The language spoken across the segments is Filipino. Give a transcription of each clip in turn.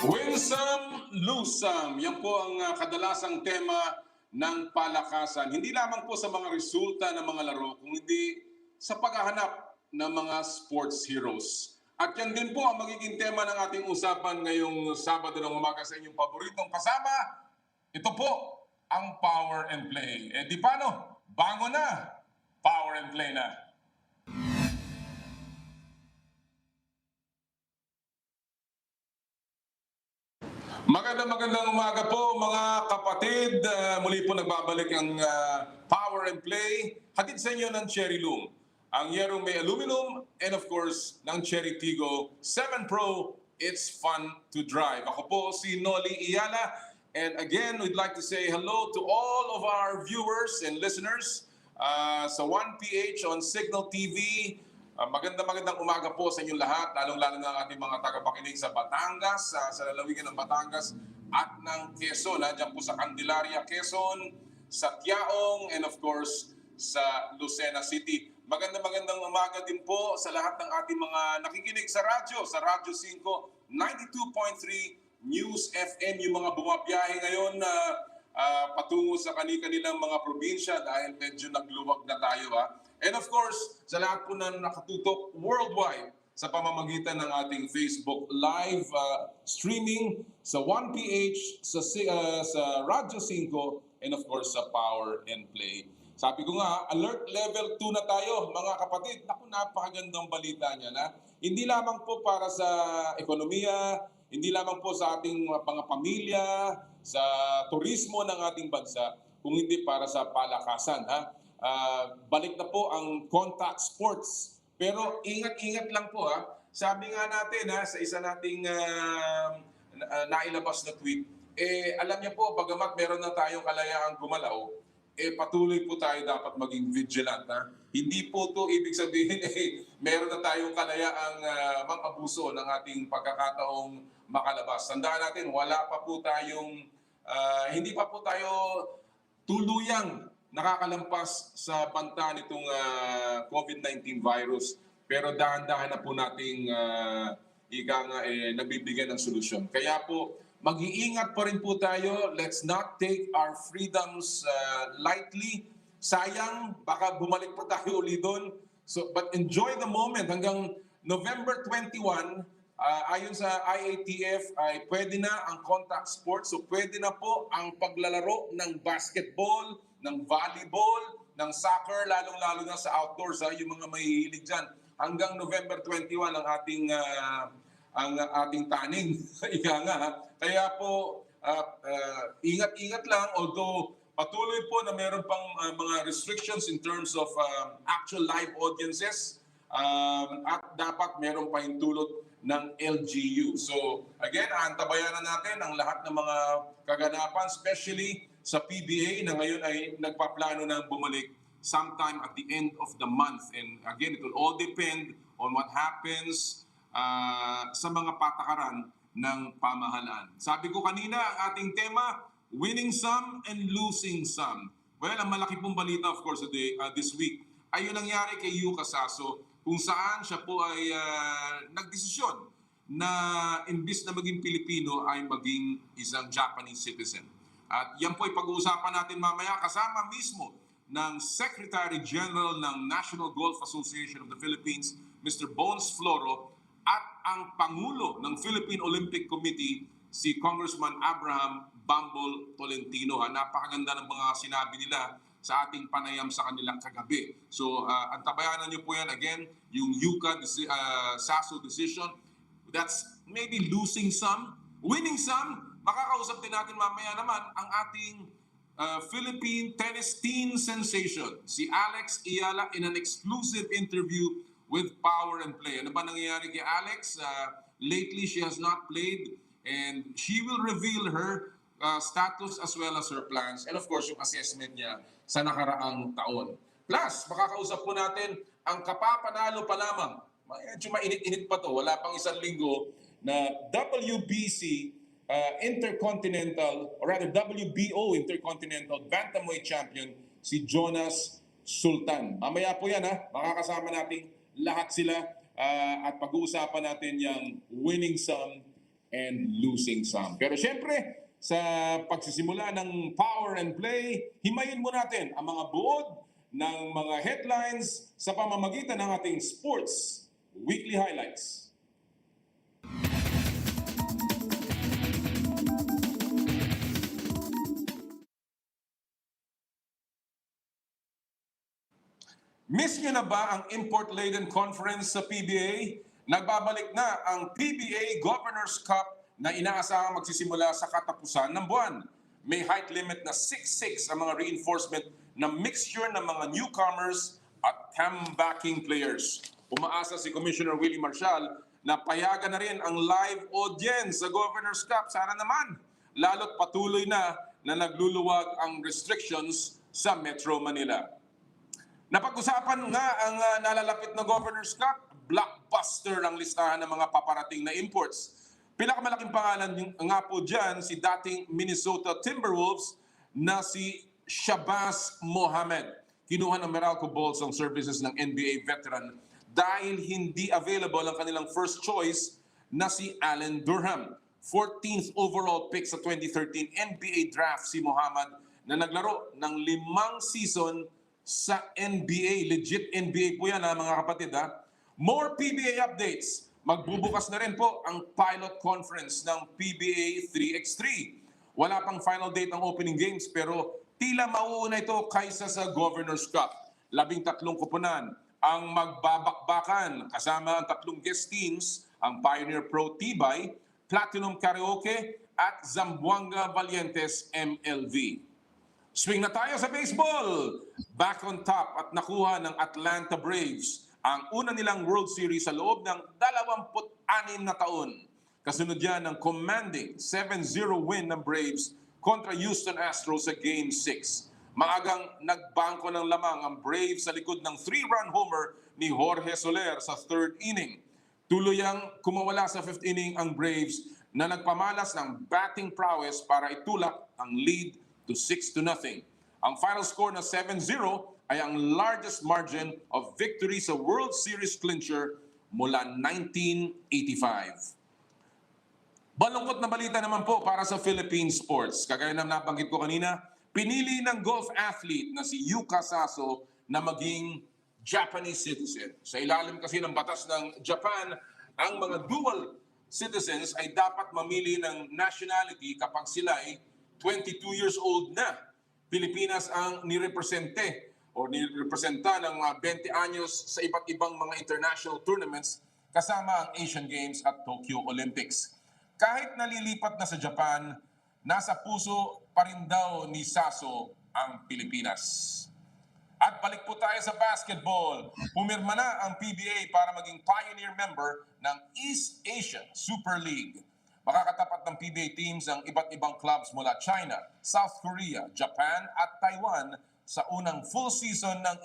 Win some, lose some. Yan po ang kadalasang tema ng palakasan. Hindi lamang po sa mga resulta ng mga laro, kundi sa paghahanap ng mga sports heroes. At yan din po ang magiging tema ng ating usapan ngayong Sabado ng umaga sa inyong paboritong kasama. Ito po ang Power and Play. Eh di paano? Bango na! Power and Play na! Magandang umaga po mga kapatid. Muli po nagbabalik ang Power and Play. Hatid sa inyo ng Cherry Loom. Ang yerong may aluminum and of course ng Cherry Tigo 7 Pro. It's fun to drive. Ako po si Noli Eala. And again, we'd like to say hello to all of our viewers and listeners sa 1PH on Signal TV. Magandang umaga po sa inyong lahat, lalong-lalo na ang ating mga tagapakinig sa Batangas, sa lalawigan ng Batangas at ng Quezon. Diyan po sa Candelaria, Quezon, sa Tiaong, and of course, sa Lucena City. Magandang umaga din po sa lahat ng ating mga nakikinig sa Radyo 5, 92.3 News FM, yung mga bumabiyahe ngayon na patungo sa kanilang mga probinsya dahil medyo nagluwag na tayo. And of course, sa lahat po na nakatutok worldwide sa pamamagitan ng ating Facebook Live streaming sa 1PH, sa Radyo 5, and of course sa Power and Play. Sabi ko nga, alert level 2 na tayo mga kapatid. Naku, napakagandang balita niya na. Hindi lamang po para sa ekonomiya, hindi lamang po sa ating mga pamilya, sa turismo ng ating bansa, kung hindi para sa palakasan. Balik na po ang contact sports. Pero ingat-ingat lang po. Sabi nga natin sa isa nating nailabas na tweet, alam niyo po, bagamat meron na tayong kalayaang gumalaw, patuloy po tayo dapat maging vigilant. Hindi po to ibig sabihin meron na tayong kalayaang mang-abuso ng ating pagkakataong makalabas. Tandaan natin, wala pa po tayong, hindi pa po tayo tuluyang nakakalampas sa banta nitong COVID-19 virus. Pero dahan-dahan na po nating nabibigyan ng solusyon. Kaya po, mag-iingat pa rin po tayo. Let's not take our freedoms lightly. Sayang, baka bumalik pa tayo uli doon. So, but enjoy the moment. Hanggang November 21, ayon sa IATF, ay pwede na ang contact sports. So pwede na po ang paglalaro ng basketball, ng volleyball, ng soccer, lalong-lalo na sa outdoors, yung mga mahihilig dyan. Hanggang November 21 ang ating taning. Kaya po, ingat-ingat lang, although patuloy po na meron pang mga restrictions in terms of actual live audiences, at dapat meron pa hintulot ng LGU. So again, antabayan na natin ang lahat ng mga kaganapan, especially sa PBA na ngayon ay nagpaplano na bumalik sometime at the end of the month. And again, it will all depend on what happens sa mga patakaran ng pamahalaan. Sabi ko kanina, ang ating tema, winning some and losing some. Well, ang malaki pong balita of course today, this week, ay yung nangyari kay Yuka Saso, kung saan siya po ay nagdesisyon na imbis na maging Pilipino ay maging isang Japanese citizen. At yan po ay pag-uusapan natin mamaya kasama mismo ng Secretary General ng National Golf Association of the Philippines, Mr. Bones Floro, at ang Pangulo ng Philippine Olympic Committee, si Congressman Abraham Bambol Tolentino. Napakaganda ng mga sinabi nila sa ating panayam sa kanilang kagabi. So, antabayanan niyo po yan again, yung Yuka Saso decision. That's maybe losing some, winning some. Makakausap din natin mamaya naman ang ating Philippine tennis teen sensation, si Alex Eala, in an exclusive interview with Power and Play. Ano ba nangyayari kay Alex? Lately, she has not played and she will reveal her status as well as her plans and of course yung assessment niya sa nakaraang taon. Plus, makakausap po natin ang kapapanalo pa lamang. Medyo mainit-init pa to, wala pang isang linggo na WBC Intercontinental, or rather WBO Intercontinental Bantamweight Champion, si Jonas Sultan. Mamaya po yan makakasama natin lahat sila at pag-uusapan natin yung winning some and losing some. Pero syempre, sa pagsisimula ng Power and Play, himayin mo natin ang mga buod ng mga headlines sa pamamagitan ng ating Sports Weekly Highlights. Miss niyo na ba ang import-laden conference sa PBA? Nagbabalik na ang PBA Governors Cup na inaasahang magsisimula sa katapusan ng buwan. May height limit na 6'6" ang mga reinforcement na mixture ng mga newcomers at comebacking players. Umaasa si Commissioner Willie Marshall na payagan na rin ang live audience sa Governors Cup. Sana naman, lalo't patuloy na nagluluwag ang restrictions sa Metro Manila. Napag-usapan nga ang nalalapit na Governors Cup, blockbuster ang listahan ng mga paparating na imports. Pinakamalaking pangalan nga po dyan si dating Minnesota Timberwolves na si Shabazz Mohammed. Kinuha ng Meralco Bulls ang services ng NBA veteran dahil hindi available ang kanilang first choice na si Allen Durham. 14th overall pick sa 2013 NBA draft si Mohammed na naglaro ng 5 season sa NBA. Legit NBA po yan mga kapatid More PBA updates. Magbubukas na rin po ang pilot conference ng PBA 3x3. Wala pang final date ng opening games pero tila mauuna ito kaysa sa Governors Cup. 13 koponan ang magbabakbakan kasama ang 3 guest teams, ang Pioneer Pro Tibay, Platinum Karaoke at Zamboanga Valientes MLV. Swing na tayo sa baseball. Back on top at nakuha ng Atlanta Braves ang una nilang World Series sa loob ng 26 na taon. Kasunod yan ng commanding 7-0 win ng Braves kontra Houston Astros sa Game 6. Maagang nagbangko ng lamang ang Braves sa likod ng 3-run homer ni Jorge Soler sa 3rd inning. Tuluyang kumawala sa 5th inning ang Braves na nagpamalas ng batting prowess para itulak ang lead to 6-0. Ang final score na 7-0 ay ang largest margin of victory sa World Series clincher mula 1985. Balungkot na balita naman po para sa Philippine sports. Kagaya na nabanggit ko kanina, pinili ng golf athlete na si Yuka Saso na maging Japanese citizen. Sa ilalim kasi ng batas ng Japan, ang mga dual citizens ay dapat mamili ng nationality kapag sila ay 22 years old na. Pilipinas ang nirepresenta ng 20 anyos sa iba't ibang mga international tournaments kasama ang Asian Games at Tokyo Olympics. Kahit nalilipat na sa Japan, nasa puso pa rin daw ni Saso ang Pilipinas. At balik po tayo sa basketball. Pumirma na ang PBA para maging pioneer member ng East Asian Super League. Makakatapat ng PBA teams ang iba't ibang clubs mula China, South Korea, Japan at Taiwan sa unang full season ng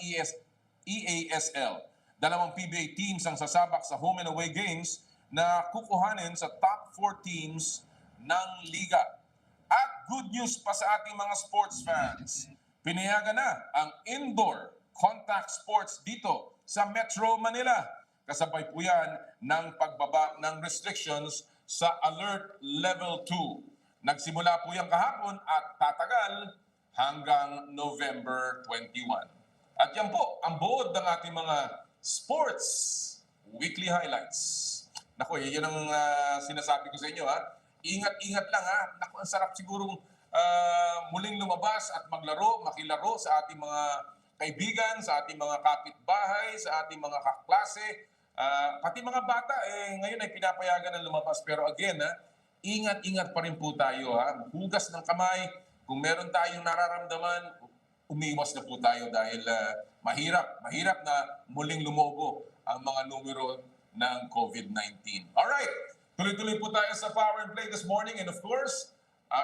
EASL. 2 PBA teams ang sasabak sa home and away games na kukuhanin sa top 4 teams ng liga. At good news pa sa ating mga sports fans. Pinayagan na ang indoor contact sports dito sa Metro Manila. Kasabay po yan ng pagbaba ng restrictions sa Alert Level 2. Nagsimula po yan kahapon at tatagal hanggang November 21. At yan po ang buod ng ating mga sports weekly highlights. Naku, yan ang sinasabi ko sa inyo Ingat-ingat lang Naku, ang sarap sigurong muling lumabas at makilaro sa ating mga kaibigan, sa ating mga kapitbahay, sa ating mga kaklase. Pati mga bata, ngayon ay pinapayagan ng lumabas. Pero again, ingat-ingat pa rin po tayo. Hugas ng kamay. Kung meron tayong nararamdaman, umiwas na po tayo dahil mahirap na muling lumobo ang mga numero ng COVID-19. Alright, tuloy-tuloy po tayo sa Power and Play this morning. And of course,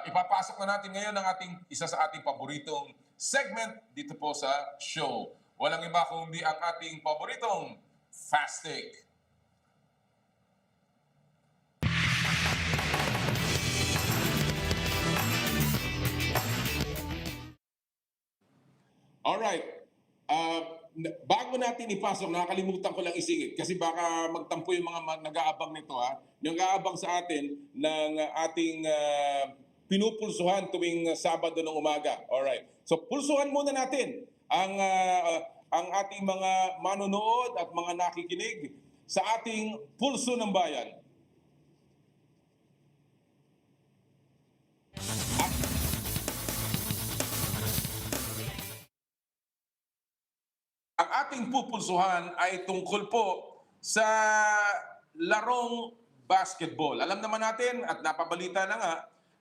ipapasok na natin ngayon ang isa sa ating paboritong segment dito po sa show. Walang iba kundi ang ating paboritong Fast Take. Alright. bago natin ipasok, nakakalimutan ko lang isingit kasi baka magtampo yung mga nag-aabang nito ha. Yung nag-aabang sa atin ng ating pinupulsuhan tuwing Sabado ng umaga. Alright. So pulsuhan muna natin ang ating mga manonood at mga nakikinig sa ating Pulso ng Bayan. Ang ating pupulsuhan ay tungkol po sa larong basketball. Alam naman natin at napabalita na nga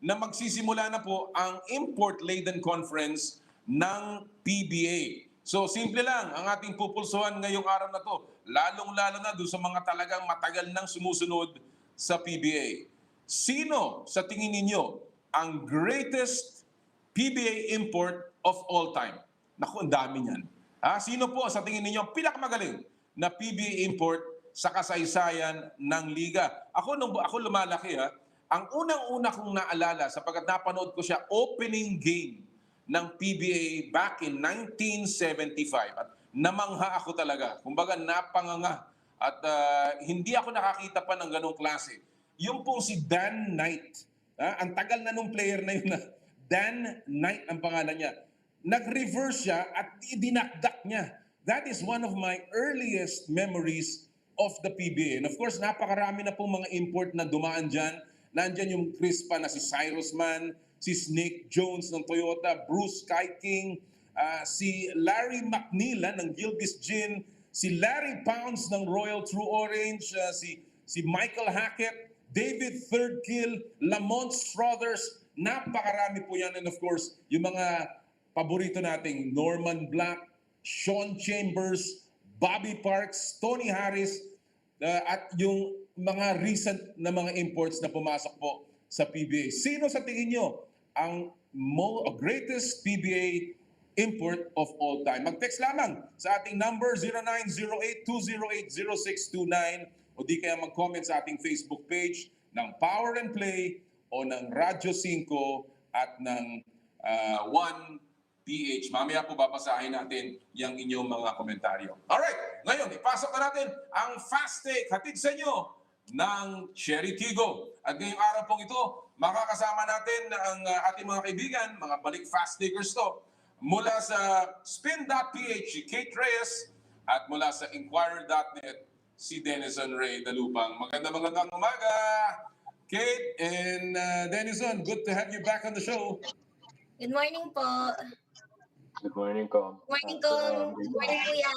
na magsisimula na po ang import-laden conference ng PBA. So simple lang ang ating pupulsuhan ngayong araw na to, lalong-lalo na doon sa mga talagang matagal nang sumusunod sa PBA. Sino sa tingin ninyo ang greatest PBA import of all time? Naku, ang dami niyan. Sino po sa tingin ninyo ang pinakamagaling na PBA import sa kasaysayan ng liga? Nung ako lumalaki, ang unang-una kong naalala sapagkat napanood ko siya opening game ng PBA back in 1975 at namangha ako talaga. Kumbaga napanganga at hindi ako nakakita pa ng ganong klase. Yung pong si Dan Knight. Ang tagal na nung player na yun na Dan Knight ang pangalan niya. Nag-reverse siya at dinakdak niya. That is one of my earliest memories of the PBA. And of course, napakarami na pong mga import na dumaan dyan. Nandyan yung Crispa na si Cyrus Man, si Snake Jones ng Toyota, Bruce King, si Larry McNeil ng Gilbis Gin, si Larry Pounds ng Royal True Orange, si Michael Hackett, David Thirdkill, Lamont Struthers. Napakarami po yan. And of course, yung mga paborito nating Norman Black, Sean Chambers, Bobby Parks, Tony Harris, at yung mga recent na mga imports na pumasok po sa PBA. Sino sa tingin nyo ang greatest PBA import of all time? Mag-text lamang sa ating number 0908-208-0629 o di kaya mag-comment sa ating Facebook page ng Power and Play o ng Radyo 5 at ng 1PH. Mamaya po babasahin natin yung inyong mga komentaryo. Alright, ngayon ipasok na natin ang Fast Take hatid sa inyo ng Cherry Tigo. At ngayong araw pong ito, makakasama natin ang ating mga kaibigan, mga balik Fast Takers to, mula sa Spin.ph, si Kate Reyes, at mula sa Inquirer.net, si Denison Ray Dalupang. Magandang umaga, Kate and Denison. Good to have you back on the show. Good morning po. Good morning, Kom. Good morning, Kom. Good morning, Kuya.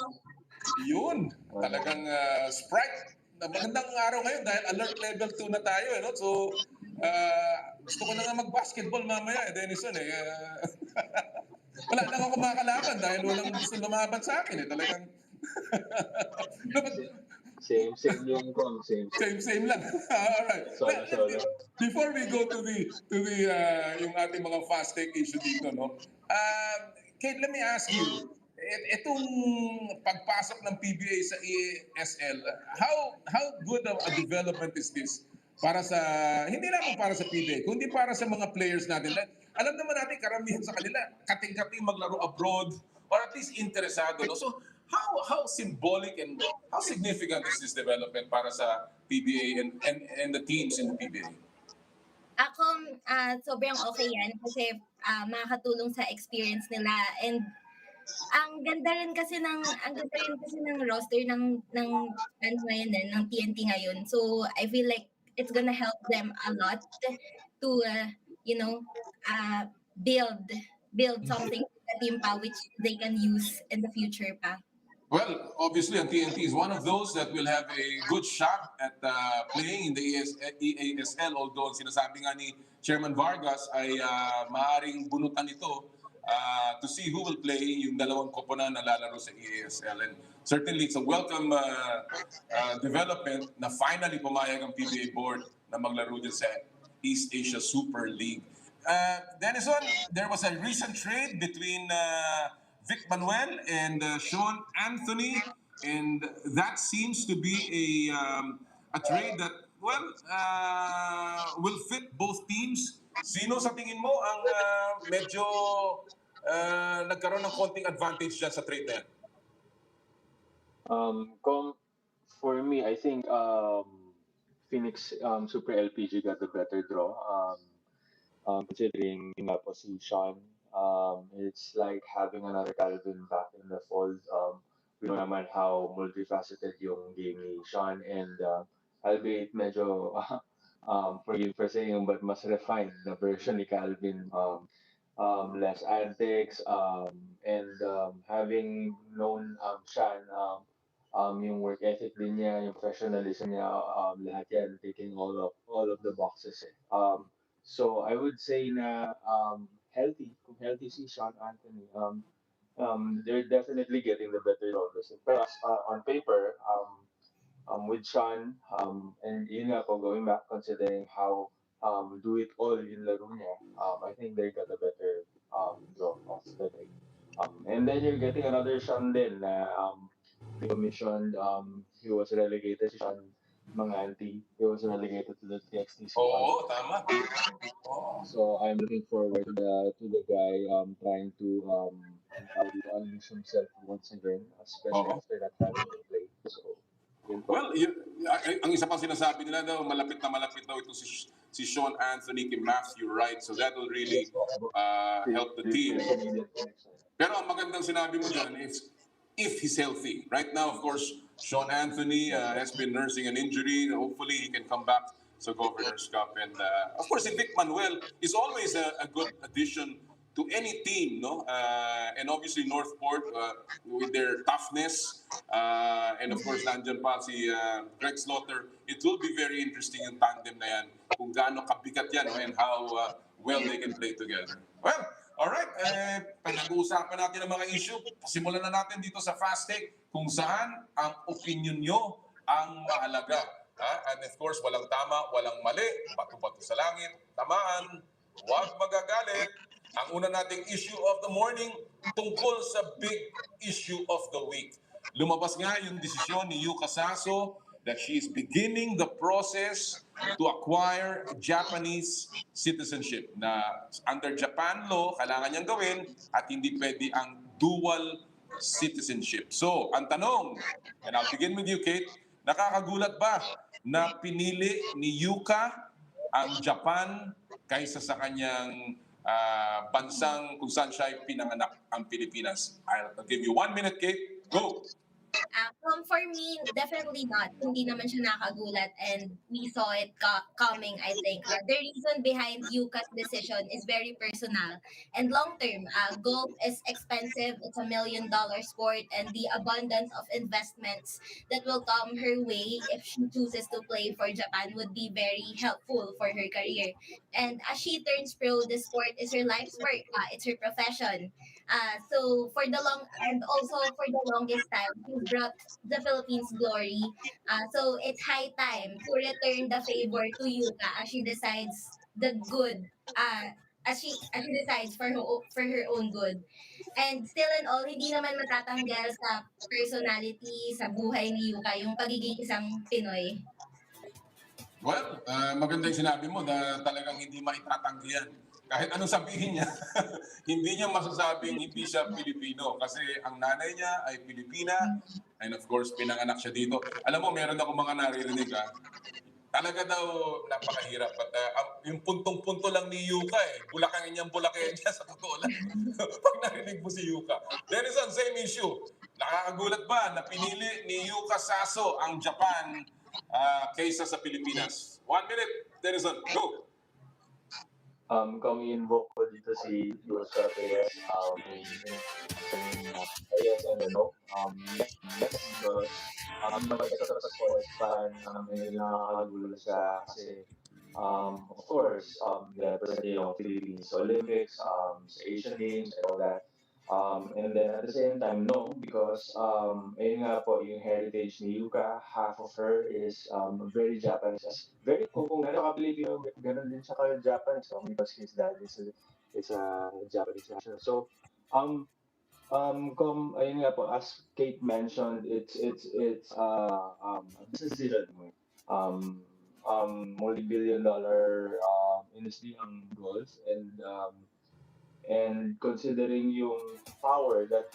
Yun, talagang Sprite. Magandang araw ngayon dahil alert level 2 na tayo. No? So, gusto ko na nga mag-basketball mamaya, Denison. Wala na ako makakalaban dahil walang gusto lumaban sa akin. Talagang... Same yung Kom. Same lang. Alright. Solo. Before we go to the yung ating mga fast take issue dito, no? Kate, let me ask you, itong pagpasok ng PBA sa ESL, how good of a development is this para sa, hindi lang para sa PBA, kundi para sa mga players natin? Alam naman natin, karamihan sa kanila, kating-kating maglaro abroad or at least interesado. No? So, how symbolic and how significant is this development para sa PBA and the teams in the PBA? Ako, sobrang okay yan kasi makakatulong sa experience nila and ang ganda rin kasi ng roster ng fans ngayon ng TNT ngayon. So I feel like it's gonna help them a lot to build something sa team pa which they can use in the future pa. Well, obviously, ang TNT is one of those that will have a good shot at playing in the EASL, although sinasabi nga ni Chairman Vargas ay maaaring bunutan ito to see who will play yung dalawang koponan na lalaro sa EASL. And certainly, it's a welcome development na finally pumayag ang PBA board na maglaro din sa East Asia Super League. Denison, there was a recent trade between Vic Manuel and Sean Anthony, and that seems to be a trade that will fit both teams. Sino sa tingin mo ang medyo nagkaroon ng konting advantage dyan sa trade na yan? For me, I think Phoenix Super LPG got the better draw. Considering yung nga po si Sean, it's like having another Calvin back in the fold. We know naman how multifaceted yung game ni Sean and albeit medyo forgive for saying but mas refined na version ni Calvin. Less antics, and having known Sean, yung work ethic din niya, yung professionalism niya, lahat yan taking all of the boxes. Eh. So I would say na healthy, kung healthy si Sean Anthony, they're definitely getting the better of this. Pero on paper, with Sean, and yun nga po, going back, considering how do it all in laro niya, I think they got a better draw of the day. And then you're getting another Sean din na we mentioned, he was relegated, si Sean Manganti, he was relegated to the TXT. Oo, tama. Oo. So I'm looking forward to the guy trying to unleash himself once again, especially Oo. after that having to play. So yun po. Well, ang isa pang sinasabi nila daw, malapit daw ito si Sean Anthony kay Matthew Wright. So that will really help the team. Pero ang magandang sinabi mo dyan is if he's healthy. Right now, of course, Sean Anthony has been nursing an injury. Hopefully, he can come back sa Governor's Cup. And of course, si Vic Manuel is always a good addition to any team, no? And obviously, Northport with their toughness. And of course, nandyan pa si Greg Slaughter. It will be very interesting yung tandem na yan. Kung gaano kabigat yan, no? And how well they can play together. Well, alright, pag-uusapan natin ang mga issue. Simulan na natin dito sa Fast Take kung saan ang opinion nyo ang mahalaga. And of course, walang tama, walang mali, bato-bato sa langit, tamaan, huwag magagalit. Ang una nating issue of the morning tungkol sa big issue of the week. Lumabas nga yung desisyon ni Yuka Saso that she is beginning the process to acquire Japanese citizenship na under Japan law, kailangan niyang gawin at hindi pwede ang dual citizenship. So, ang tanong, and I'll begin with you, Kate, nakakagulat ba na pinili ni Yuka ang Japan kaysa sa kanyang bansang kung saan siya pinanganak, ang Pilipinas? I'll give you 1 minute, Kate. Go! For me, definitely not. Hindi naman siya nakagulat and we saw it coming, I think. The reason behind Yuka's decision is very personal and long-term. Golf is expensive. It's $1 million sport and the abundance of investments that will come her way if she chooses to play for Japan would be very helpful for her career. And as she turns pro, the sport is her life's work. It's her profession. So for the long and also for the longest time, he's brought the Philippines glory. So it's high time to return the favor to Yuka as she decides the good. As she decides for her own good. And still and all, hindi naman matatanggal sa personality, sa buhay ni Yuka, yung pagiging isang Pinoy. Well, maganda yung sinabi mo na talagang hindi maitatanggi yan. Kahit anong sabihin niya, hindi niya masasabing hindi siya Pilipino kasi ang nanay niya ay Pilipina and of course, pinanganak siya dito. Alam mo, meron ako mga naririnig talaga daw napakahirap. At yung puntong-punto lang ni Yuka bulakangin niyang bulakangin niya sa totoo lang. Pag narinig mo si Yuka. Denison, same issue. Nakakagulat ba na pinili ni Yuka Saso ang Japan kaysa sa Pilipinas? 1 minute, Denison, go! Kung i-invoke ko dito si Yuka Reyes, yes and no. Yes, because isa sa sports fan, nakakagulo siya kasi of course, represent yung Philippines sa Olympics, sa Asian Games, and all that. And then at the same time, no, because ayun nga po, yung heritage ni Yuka, half of her is very Japanese. Very kung gano'n ka Pilipino, gano'n din siya ka-Japanese. Because his dad is a Japanese national. So, ayun nga po, as Kate mentioned, it's a decision. Multi-billion-dollar industry ang golf, and And considering yung power that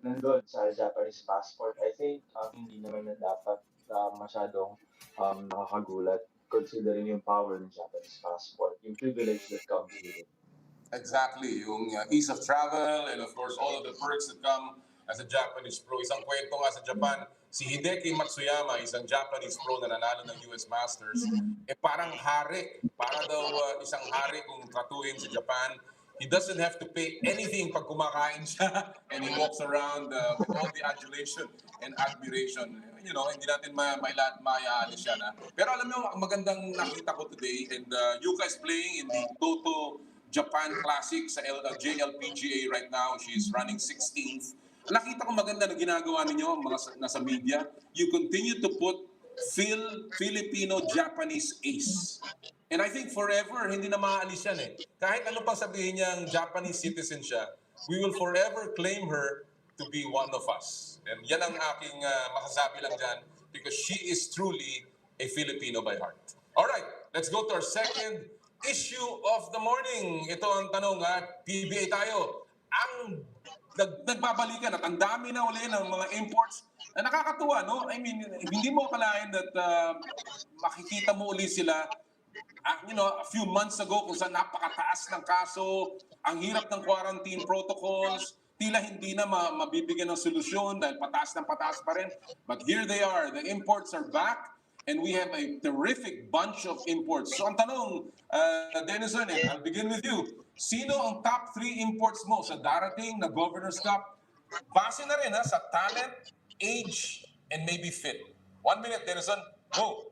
nandun sa Japanese passport, I think hindi naman na dapat masyadong nakakagulat considering yung power ng Japanese passport, yung privilege that comes with it. Exactly, yung ease of travel and of course all of the perks that come as a Japanese pro. Isang kwento nga sa Japan, si Hideki Matsuyama, isang Japanese pro na nanalo ng US Masters, parang hari. Para daw isang hari kung tratuhin sa Japan. He doesn't have to pay anything pag kumakain siya and he walks around with all the adulation and admiration. You know, hindi natin maiaalis siya na. Pero alam mo, ang magandang nakita ko today, and Yuka is playing in the Toto Japan Classic sa JLPGA right now. She's running 16th. Nakita ko maganda na ginagawa ninyo, mga nasa media. You continue to put Filipino-Japanese ace. And I think forever, hindi na maaalis yan eh. Kahit ano pang sabihin niyang Japanese citizen siya, we will forever claim her to be one of us. And yan ang aking masasabi lang dyan because she is truly a Filipino by heart. Alright, let's go to our second issue of the morning. Ito ang tanong PBA tayo. Ang nagbabalikan at ang dami na uli ng mga imports na nakakatuwa, no? I mean, hindi mo akalain that makikita mo uli sila a few months ago kung saan napakataas ng kaso, ang hirap ng quarantine protocols, tila hindi na mabibigyan ng solusyon dahil pataas ng pataas pa rin. But here they are, the imports are back and we have a terrific bunch of imports. So ang tanong, Denison, I'll begin with you. Sino ang top 3 imports mo sa darating na Governor's Cup? Base na rin sa talent, age, and maybe fit. 1 minute, Denison. Go!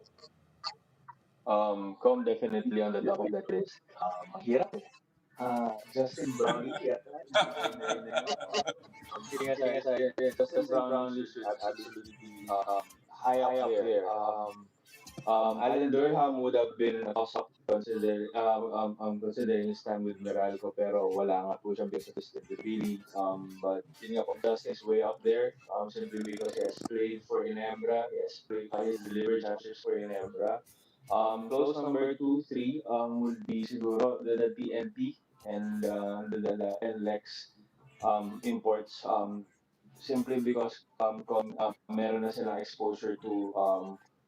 Com definitely on the top of that list. Mahirap eh. Justin Brownlee yata. Kidding aside, Justin Brownlee is absolutely high up there. Alan Durham would have been a toss-up considering his time with Meralco, pero wala nga po siyang business really. But yun nga po, Justin is way up there simply because he has played for Inembra, he has delivered championships for Inembra. Close number 2, 3 would be siguro the TNT and the NLEX imports simply because meron na silang exposure to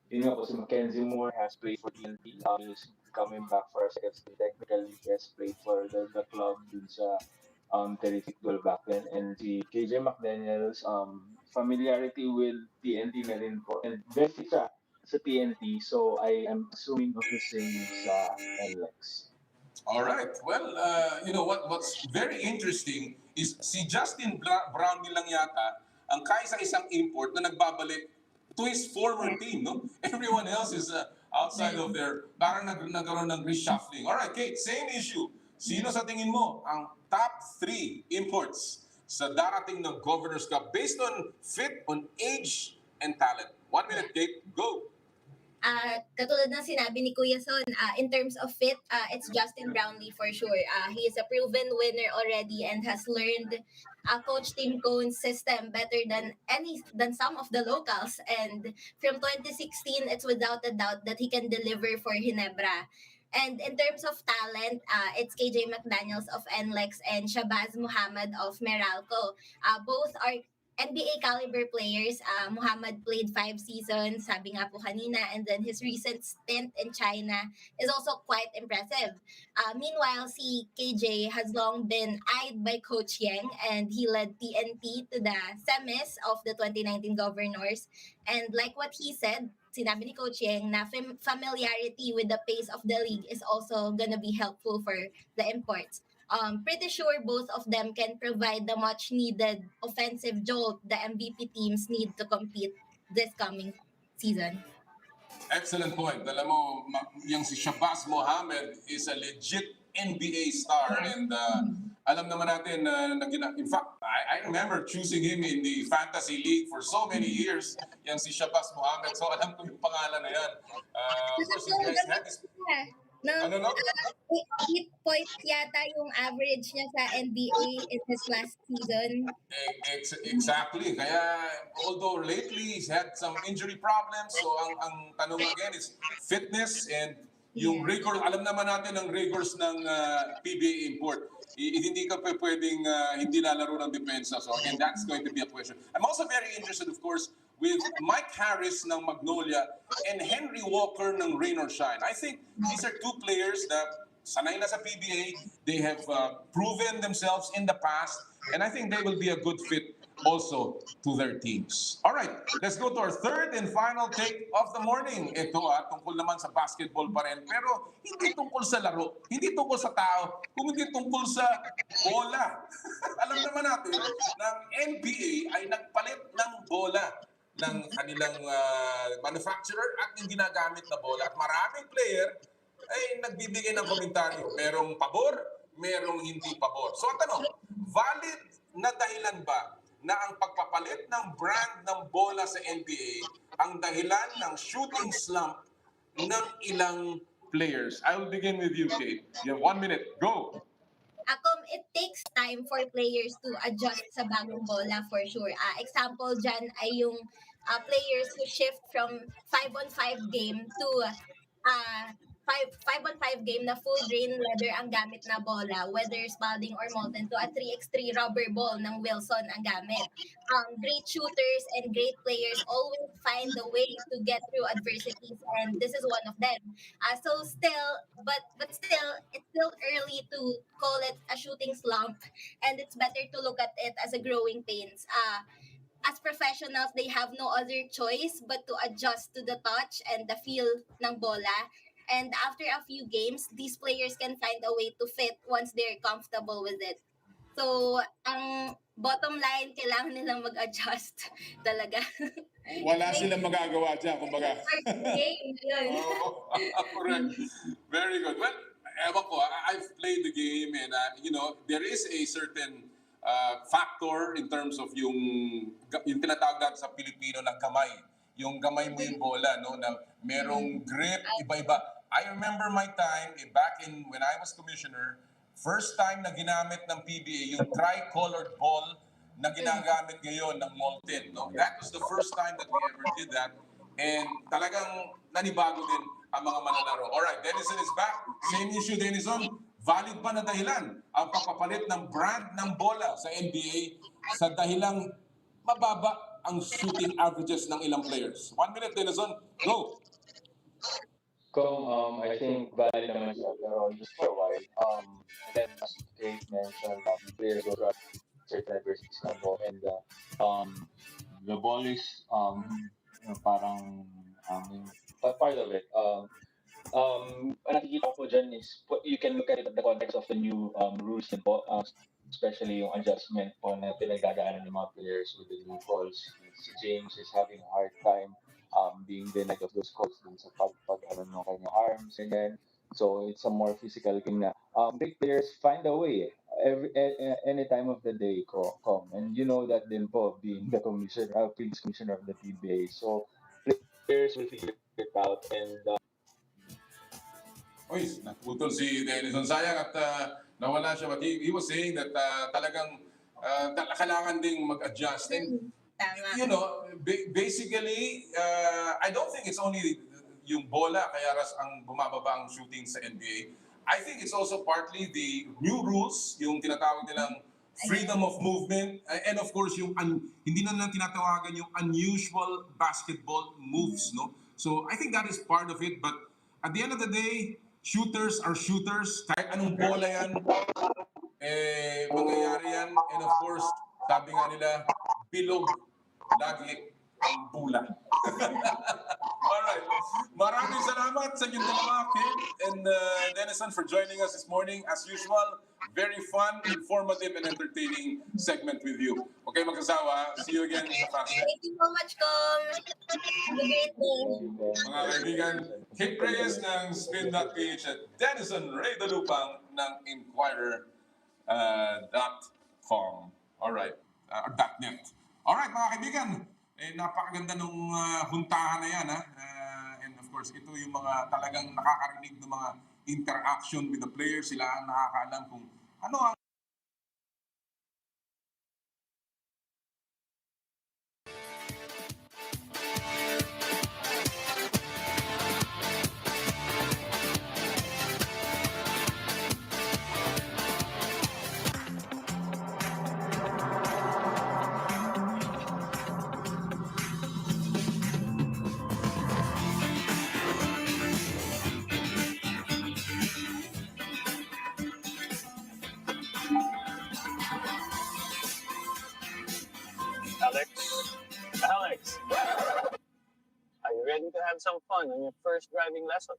yun nga po si Mackenzie Moore has played for TNT. He's coming back for a second stint. Technically, he has played for the club dun sa Terrific Duel back then. And si KJ McDaniels, familiarity with TNT na rin po. And best siya sa TNT, so I am assuming of the same sa NLEX. All right. Well, you know what's very interesting is si Justin Brownlee lang yata ang kaisa-isang import na nagbabalik to his former team, no? Everyone else is outside of their, parang nagkaroon ng reshuffling. All right, Kate, same issue. Sino sa tingin mo ang top 3 imports sa darating ng Governor's Cup based on fit, on age, and talent? 1 minute, Kate. Go! Katulad ng sinabi ni Kuya Son, in terms of fit, it's Justin Brownlee for sure. He is a proven winner already and has learned Coach Tim Cohn's system better than some of the locals. And from 2016, it's without a doubt that he can deliver for Ginebra. And in terms of talent, it's KJ McDaniels of NLEX and Shabazz Muhammad of Meralco. Both are NBA caliber players. Muhammad played 5 seasons, sabi nga po kanina, and then his recent stint in China is also quite impressive. Meanwhile, si KJ has long been eyed by Coach Yang, and he led TNT to the semis of the 2019 Governors. And like what he said, sinabi ni Coach Yang na familiarity with the pace of the league is also gonna be helpful for the imports. Pretty sure both of them can provide the much needed offensive jolt the MVP teams need to compete this coming season. Excellent point. Alam mo, yung si Shabazz Muhammad is a legit NBA star and alam naman natin in fact, I remember choosing him in the fantasy league for so many years. Yang si Shabazz Muhammad. So alam ko yung pangalan na yan. Of course, he has had this... Ano? 8 points yata yung average niya sa NBA in his last season. Exactly. Kaya although lately he's had some injury problems, so ang tanong again is fitness and yung Yeah. rigor, alam naman natin ang rigors ng PBA import. Hindi ka pwedeng hindi lalaro ng depensa. So again, that's going to be a question. I'm also very interested, of course, with Mike Harris ng Magnolia and Henry Walker ng Rain or Shine. I think these are two players that sanay na sa PBA. They have proven themselves in the past, and I think they will be a good fit also to their teams. All right, let's go to our third and final take of the morning. Ito tungkol naman sa basketball pa rin, pero hindi tungkol sa laro, hindi tungkol sa tao, kundi tungkol sa bola. Alam naman natin ng NBA ay nagpalit ng bola ng kanilang manufacturer at yung ginagamit na bola. At maraming player ay nagbibigay ng komentaryo. Merong pabor, merong hindi pabor. So ang tanong, valid na dahilan ba na ang pagpapalit ng brand ng bola sa NBA ang dahilan ng shooting slump ng ilang players? I will begin with you, Kate. You have 1 minute. Go! It takes time for players to adjust sa bagong bola for sure. Example dyan ay yung players who shift from 5-on-5 game to 5-on-5 game na full grain leather ang gamit na bola, whether Spalding or Molten, to a 3x3 rubber ball ng Wilson ang gamit. Great shooters and great players always find a way to get through adversities, and this is one of them. But still, it's still early to call it a shooting slump, and it's better to look at it as a growing pains. As professionals, they have no other choice but to adjust to the touch and the feel ng bola. And after a few games, these players can find a way to fit once they're comfortable with it. So, ang bottom line, kailangan nilang mag-adjust talaga. Wala silang magagawa dyan, kumbaga. First game, yun. Oh, correct. Very good. Well, ewan ko, I've played the game and there is a certain factor in terms of yung tinatawag natin sa Pilipino na gamay. Yung gamay mo yung bola, no? Na merong grip, iba-iba. I remember my time back in when I was commissioner, first time na ginamit ng PBA yung tri-colored ball na ginagamit ngayon ng Molten, no? That was the first time that we ever did that. And talagang nanibago din ang mga manlalaro. Alright, Denison is back. Same issue, Denison. Valid ba na dahilan ang pagpapalit ng brand ng bola sa NBA sa dahilang mababa ang shooting averages ng ilang players? 1 minute, Denison. Go! I think valid naman siya, pero just for a while. And then, as Kate mentioned, players go through certain adversities na po, and the ball is parang part of it. Nakikita ko dyan is you can look at it in the context of the new rules din po, especially yung adjustment po na pinagdadaanan ng mga players with the new calls. James is having a hard time being denied of those calls dun sa pag ng kanyang arms, and then so it's a more physical thing na big players find a way any time of the day come, and you know that din po being the previous commissioner of the PBA, so players will figure it out. And Uy, naputol si Denison. Sayang at nawala siya. But he was saying that talagang kailangan ding mag-adjust. And Tama. basically, I don't think it's only yung bola kaya ang bumababa ang shooting sa NBA. I think it's also partly the new rules, yung tinatawag nilang freedom of movement, and of course yung hindi na lang tinatawagan yung unusual basketball moves, no? So I think that is part of it, but at the end of the day, shooters are shooters. Kahit anong bola yan, mangyayari yan. And of course, sabi nga nila, bilog lagi ang bula. Alright. Maraming salamat sa inyong dalawa, Kate and Denison, for joining us this morning. As usual, very fun, informative, and entertaining segment with you. Okay, magkasawa. See you again sa Fast Track. Thank you so much, Com. Have a great day. Mga kaibigan, Kate Reyes ng Spin.ph at Denison Ray Dalupang ng Inquirer.com. Alright, .net. Alright, mga kaibigan, napakaganda nung huntahan na yan. And of course, ito yung mga talagang nakakarinig ng mga interaction with the players. Sila ang nakakaalam kung ano ang some fun on your first driving lesson.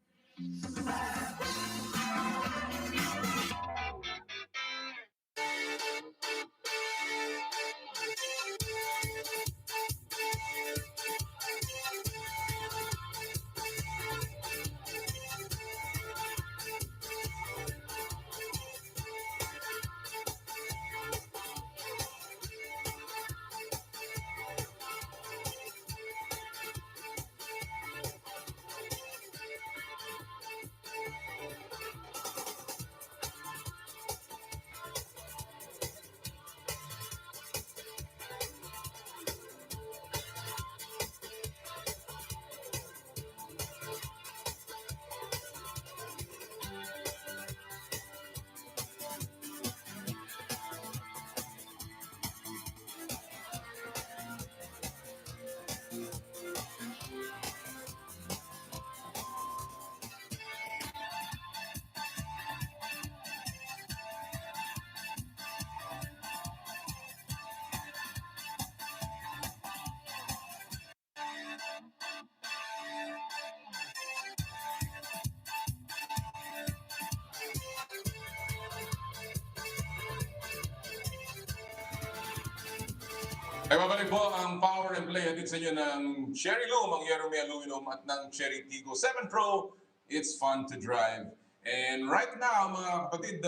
Ay babalik po ang Power and Play hatid sa inyo ng Cherry Loom, ang Yerome Aluminum at ng Cherry Tigo 7 Pro. It's fun to drive. And right now, mga kapatid,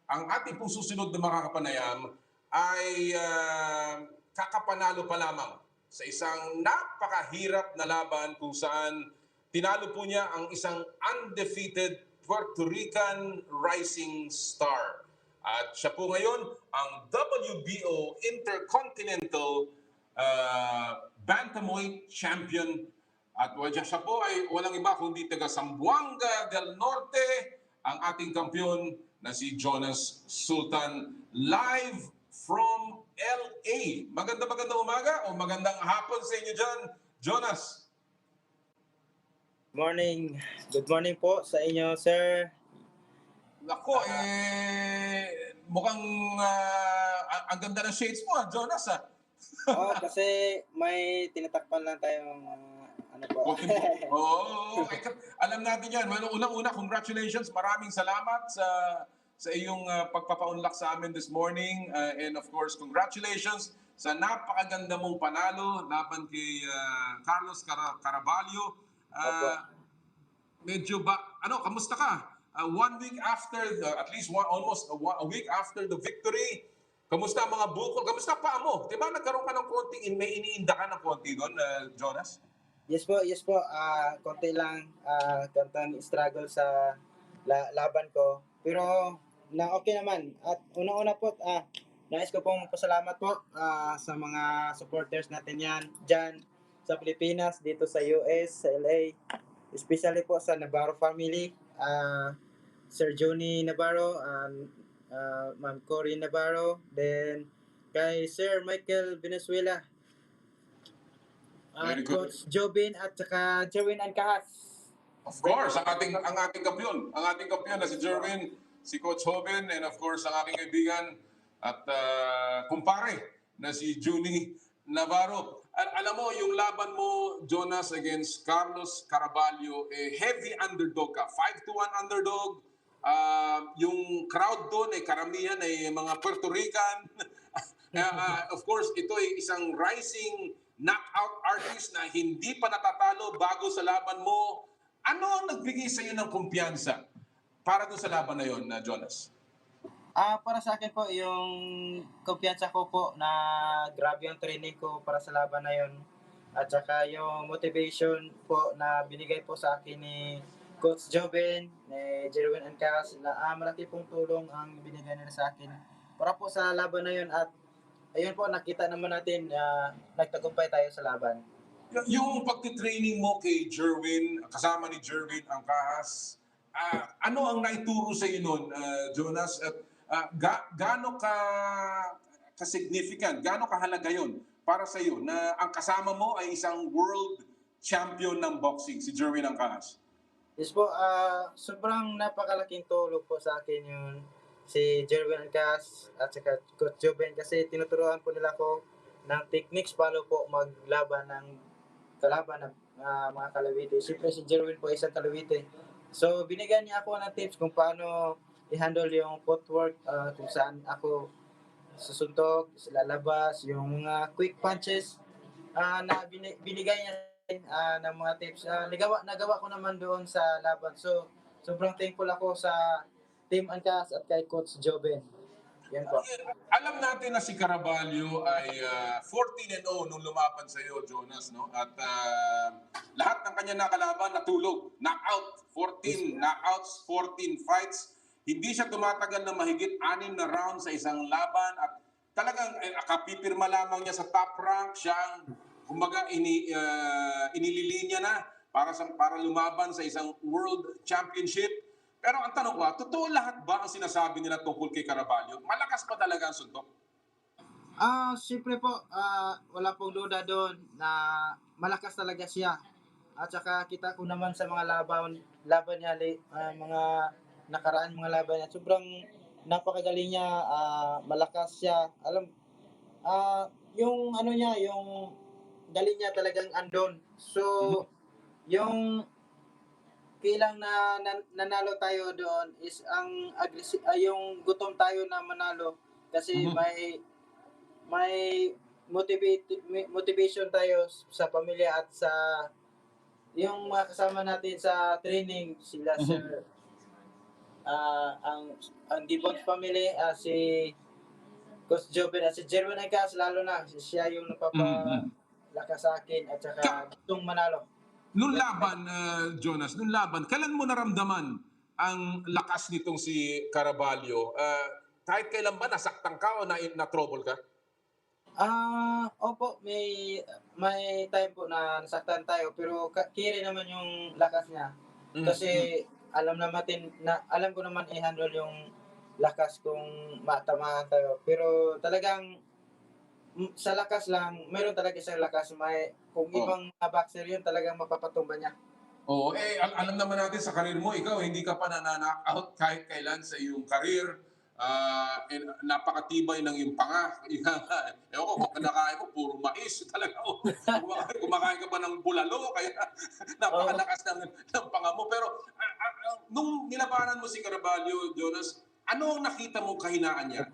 ang ating pong susunod na makakapanayam ay kakapanalo pa lamang sa isang napakahirap na laban kung saan tinalo po niya ang isang undefeated Puerto Rican rising star. At siya po ngayon ang WBO Intercontinental Bantamweight Champion. At siya po ay walang iba kundi taga Zamboanga del Norte, ang ating kampiyon na si Jonas Sultan, live from LA. Magandang umaga o magandang hapon sa inyo dyan, Jonas. Morning. Good morning po sa inyo, sir. Ako, mukhang ang ganda ng shades mo, Jonas, ha? Oo, kasi may tinatakpan lang tayong ano po. Oo, alam natin yan. Unang-una, congratulations. Maraming salamat sa iyong pagpapaunlak sa amin this morning. And of course, congratulations sa napakaganda mong panalo laban kay Carlos Caraballo. Medyo kamusta ka? 1 week after, almost a week after the victory, kamusta ang mga bukol? Kamusta pa mo? Diba nagkaroon ka ng konting, may iniinda ka ng konti doon, Jonas? Yes po. Konti lang kontang struggle sa laban ko. Pero okay naman. At una-una po, nais ko pong pasalamat po sa mga supporters natin dyan sa Pilipinas, dito sa US, sa LA. Especially po sa Navarro family, Sir Johnny Navarro, Ma'am Cory Navarro, then kay Sir Michael Venezuela, Coach Jobin at saka Jerwin Ancahas. Of course, ang ating kampiyon na si Jerwin, si Coach Hoben, and of course ang aking kaibigan at kumpare na si Junie Navarro. Alam mo, yung laban mo, Jonas, against Carlos Caraballo, heavy underdog ka. 5-1 underdog. Yung crowd doon ay karamihan ay mga Puerto Rican. Of course, ito ay isang rising knockout artist na hindi pa natatalo bago sa laban mo. Ano ang nagbigay sa iyo ng kumpiyansa para doon sa laban na yon, Jonas? Para sa akin po, yung kumpiyansa ko po na grabe yung training ko para sa laban na yun. At saka yung motivation po na binigay po sa akin ni Coach Joben, ni Jerwin Ancahas, na malaki pong tulong ang binigay nila sa akin para po sa laban na yun. At ayun po, nakita naman natin nagtagumpay tayo sa laban. Yung pagtitraining mo kay Jerwin, kasama ni Jerwin Ancahas, ano ang naituro sa iyo nun, Jonas? At gaano ka-significant, gaano kahalaga yun para sa iyo na ang kasama mo ay isang world champion ng boxing, si Jerwin Ancahas? Yes po, sobrang napakalaking tulong po sa akin yun si Jerwin Ancahas at saka Coach Joben, kasi tinuturuan po nila ko ng techniques paano po maglaban ng kalaban na mga Kalawite. Siyempre si Jerwin po isang Kalawite. So binigyan niya ako ng tips kung paano i-handle yung footwork, kung saan ako susuntok, lalabas, yung mga quick punches na binigay niya sa akin, ng mga tips. Nagawa ko naman doon sa laban. So sobrang thankful ako sa Team Angkas at kay Coach Joben. Yan po. Alam natin na si Caraballo ay 14-0 nung lumaban sa iyo, Jonas, no? At lahat ng kanya nakalaban natulog, knockout, 14 knockouts, 14 fights. Hindi siya tumatagal na mahigit 6 na rounds sa isang laban at talagang kapipirma lamang niya sa top rank, siyang kumbaga inililinya na para lumaban sa isang world championship. Pero ang tanong ko, totoo lahat ba ang sinasabi nila tungkol kay Caraballo? Malakas pa talaga ang suntok? Siyempre po, wala pong duda doon na malakas talaga siya. At saka kita ko naman sa mga laban niya, mga nakaraan mga laban niya. Sobrang napakagaling niya, malakas siya. Yung ano niya, yung galing niya talagang andon. So, yung kailang nanalo tayo doon is ang yung gutom tayo na manalo kasi may motivation tayo sa pamilya at sa yung mga kasama natin sa training sila sir, ang Gibbons family, si Coach Joben at si Jerwin Angkas, lalo na siya yung napapalakas sa akin at saka gustong manalo. Nung laban, Jonas, kailan mo naramdaman ang lakas nitong si Caraballo? Kahit kailan ba nasaktan ka o na-trouble ka? Opo, may time po na nasaktan tayo pero kiri naman yung lakas niya. Kasi alam ko naman i-handle yung lakas kung matamaan tayo. Pero talagang sa lakas lang, mayroon talaga isang lakas. Kung ibang boxer yun, talagang mapapatumba niya. Oo, alam naman natin sa karir mo, ikaw hindi ka pa na-knock-out kahit kailan sa iyong karir. Napakatibay ng iyong panga. Ewan ko, kung kinakain mo, puro mais talaga. Kumakain ka ba ng bulalo, kaya napakalakas ng panga mo. Pero nung nilabanan mo si Caraballo, Jonas, ano ang nakita mong kahinaan niya?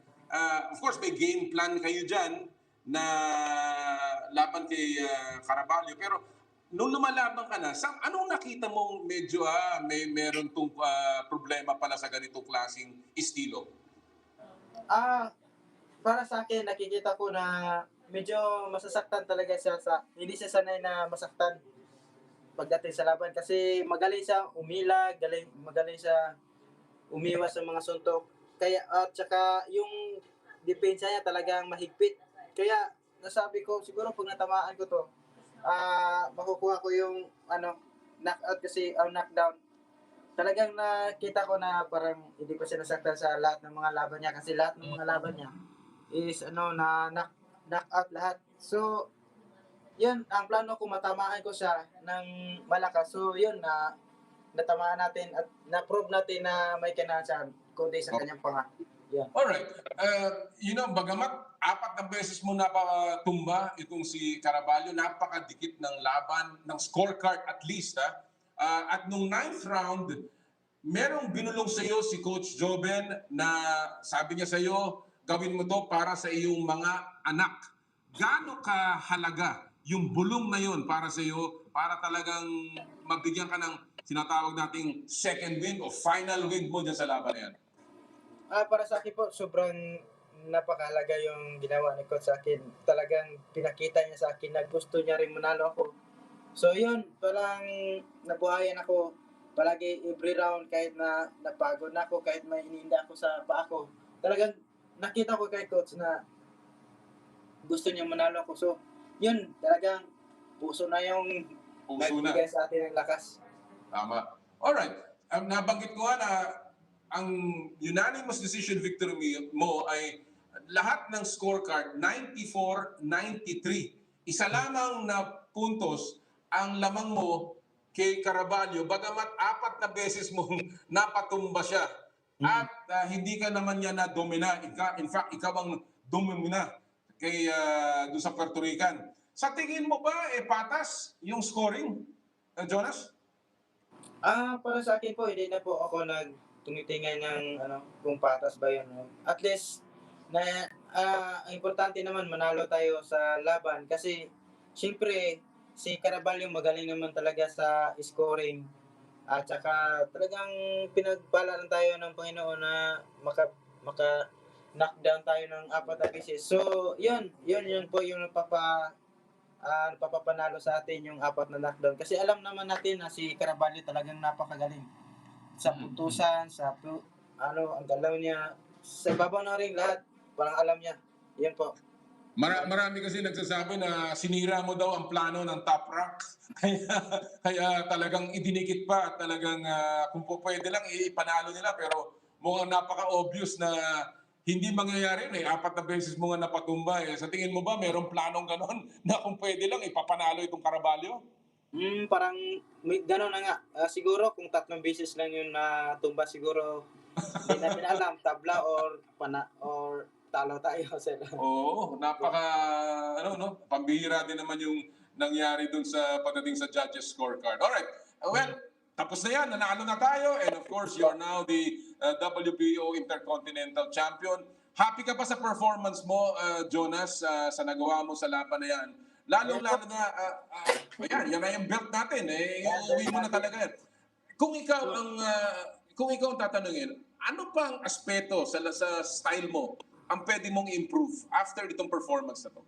Of course, may game plan kayo dyan na laban kay Caraballo. Pero nung lumalaban ka na, anong nakita mong medyo meron tong problema pala sa ganitong klaseng estilo? Para sa akin, nakikita ko na medyo masasaktan talaga siya hindi siya sanay na masaktan pagdating sa laban kasi magaling siya umilag, magaling siya umiwas sa mga suntok. Kaya at saka yung depensa niya talagang mahigpit. Kaya nasabi ko siguro pag natamaan ko to, makukuha ko yung knockout kasi knockdown. Talagang nakita ko na parang hindi pa siya nasaktan sa lahat ng mga laban niya kasi lahat ng mga laban niya is knockout lahat. So, yun, ang plano ko matamaan ko siya ng malakas. So, yun natamaan natin at na-prove natin na may kinansyan kundi sa kanyang panga. Yeah. Alright. Bagamat 4 na beses mo napatumba itong si Caraballo, napakadikit ng laban, ng scorecard at least. At nung 9th round, merong binulong sa iyo si Coach Joben na sabi niya sa iyo, gawin mo to para sa iyong mga anak. Gaano kahalaga yung bulong na yun para sa iyo, para talagang mabigyan ka ng sinatawag nating second win o final win mo dyan sa laban na yan? Para sa akin po, sobrang napakahalaga yung ginawa ni Coach sa akin. Talagang pinakita niya sa akin na gusto niya rin manalo ako. So yun, parang nabuhayan ako palagi every round kahit na napagod na ako, kahit may iniinda ako sa paa ko. Talagang nakita ko kay Coach na gusto niya manalo ako. So yun, talagang puso na yung nagbigay sa atin ng lakas. Tama. Alright. Nabanggit ko na ang unanimous decision victory mo ay lahat ng scorecard 94-93. Isa lamang na puntos ang lamang mo kay Caraballo, bagamat 4 na beses mong napatumba siya. At hindi ka naman niya na-domina. In fact, ikaw ang domina kay doon sa Puerto Rican. Sa tingin mo ba patas yung scoring? Jonas? Para sa akin po, hindi na po ako tumitingin ng kung patas ba yun. No? At least, ang importante naman manalo tayo sa laban kasi siyempre si Caraballo magaling naman talaga sa scoring at saka talagang pinagpala tayo ng Panginoon na maka knockdown tayo ng 4 na beses. So, yun po yung napapapanalo sa atin yung 4 na knockdown. Kasi alam naman natin na si Caraballo talagang napakagaling. Sa putusan, ang galaw niya, sa ibabaw na rin lahat, parang alam niya. Yan po. Marami kasi nagsasabi na sinira mo daw ang plano ng Top Rank. kaya talagang idinikit pa at talagang kung po pwede lang ipanalo nila pero mukhang napaka-obvious na hindi mangyayari eh. 4 na beses mo nga napatumba eh. Sa tingin mo ba mayroong planong ganon na kung pwede lang ipapanalo itong Caraballo? Parang may gano'n na nga. Siguro kung 3 beses lang yun na tumba siguro hindi natin alam tabla or talo tayo sir. Oo, pambihira din naman yung nangyari dun sa pagdating sa judges scorecard. Alright, well, tapos na yan, nanalo na tayo, and of course, you're now the WBO Intercontinental Champion. Happy ka pa sa performance mo, Jonas, sa nagawa mo sa laban na yan? Lalo na, yan na yung belt natin, uuwi mo na talaga yan. Kung ikaw ang tatanungin, ano pang aspeto sa style mo ang pwede mong improve after itong performance na to?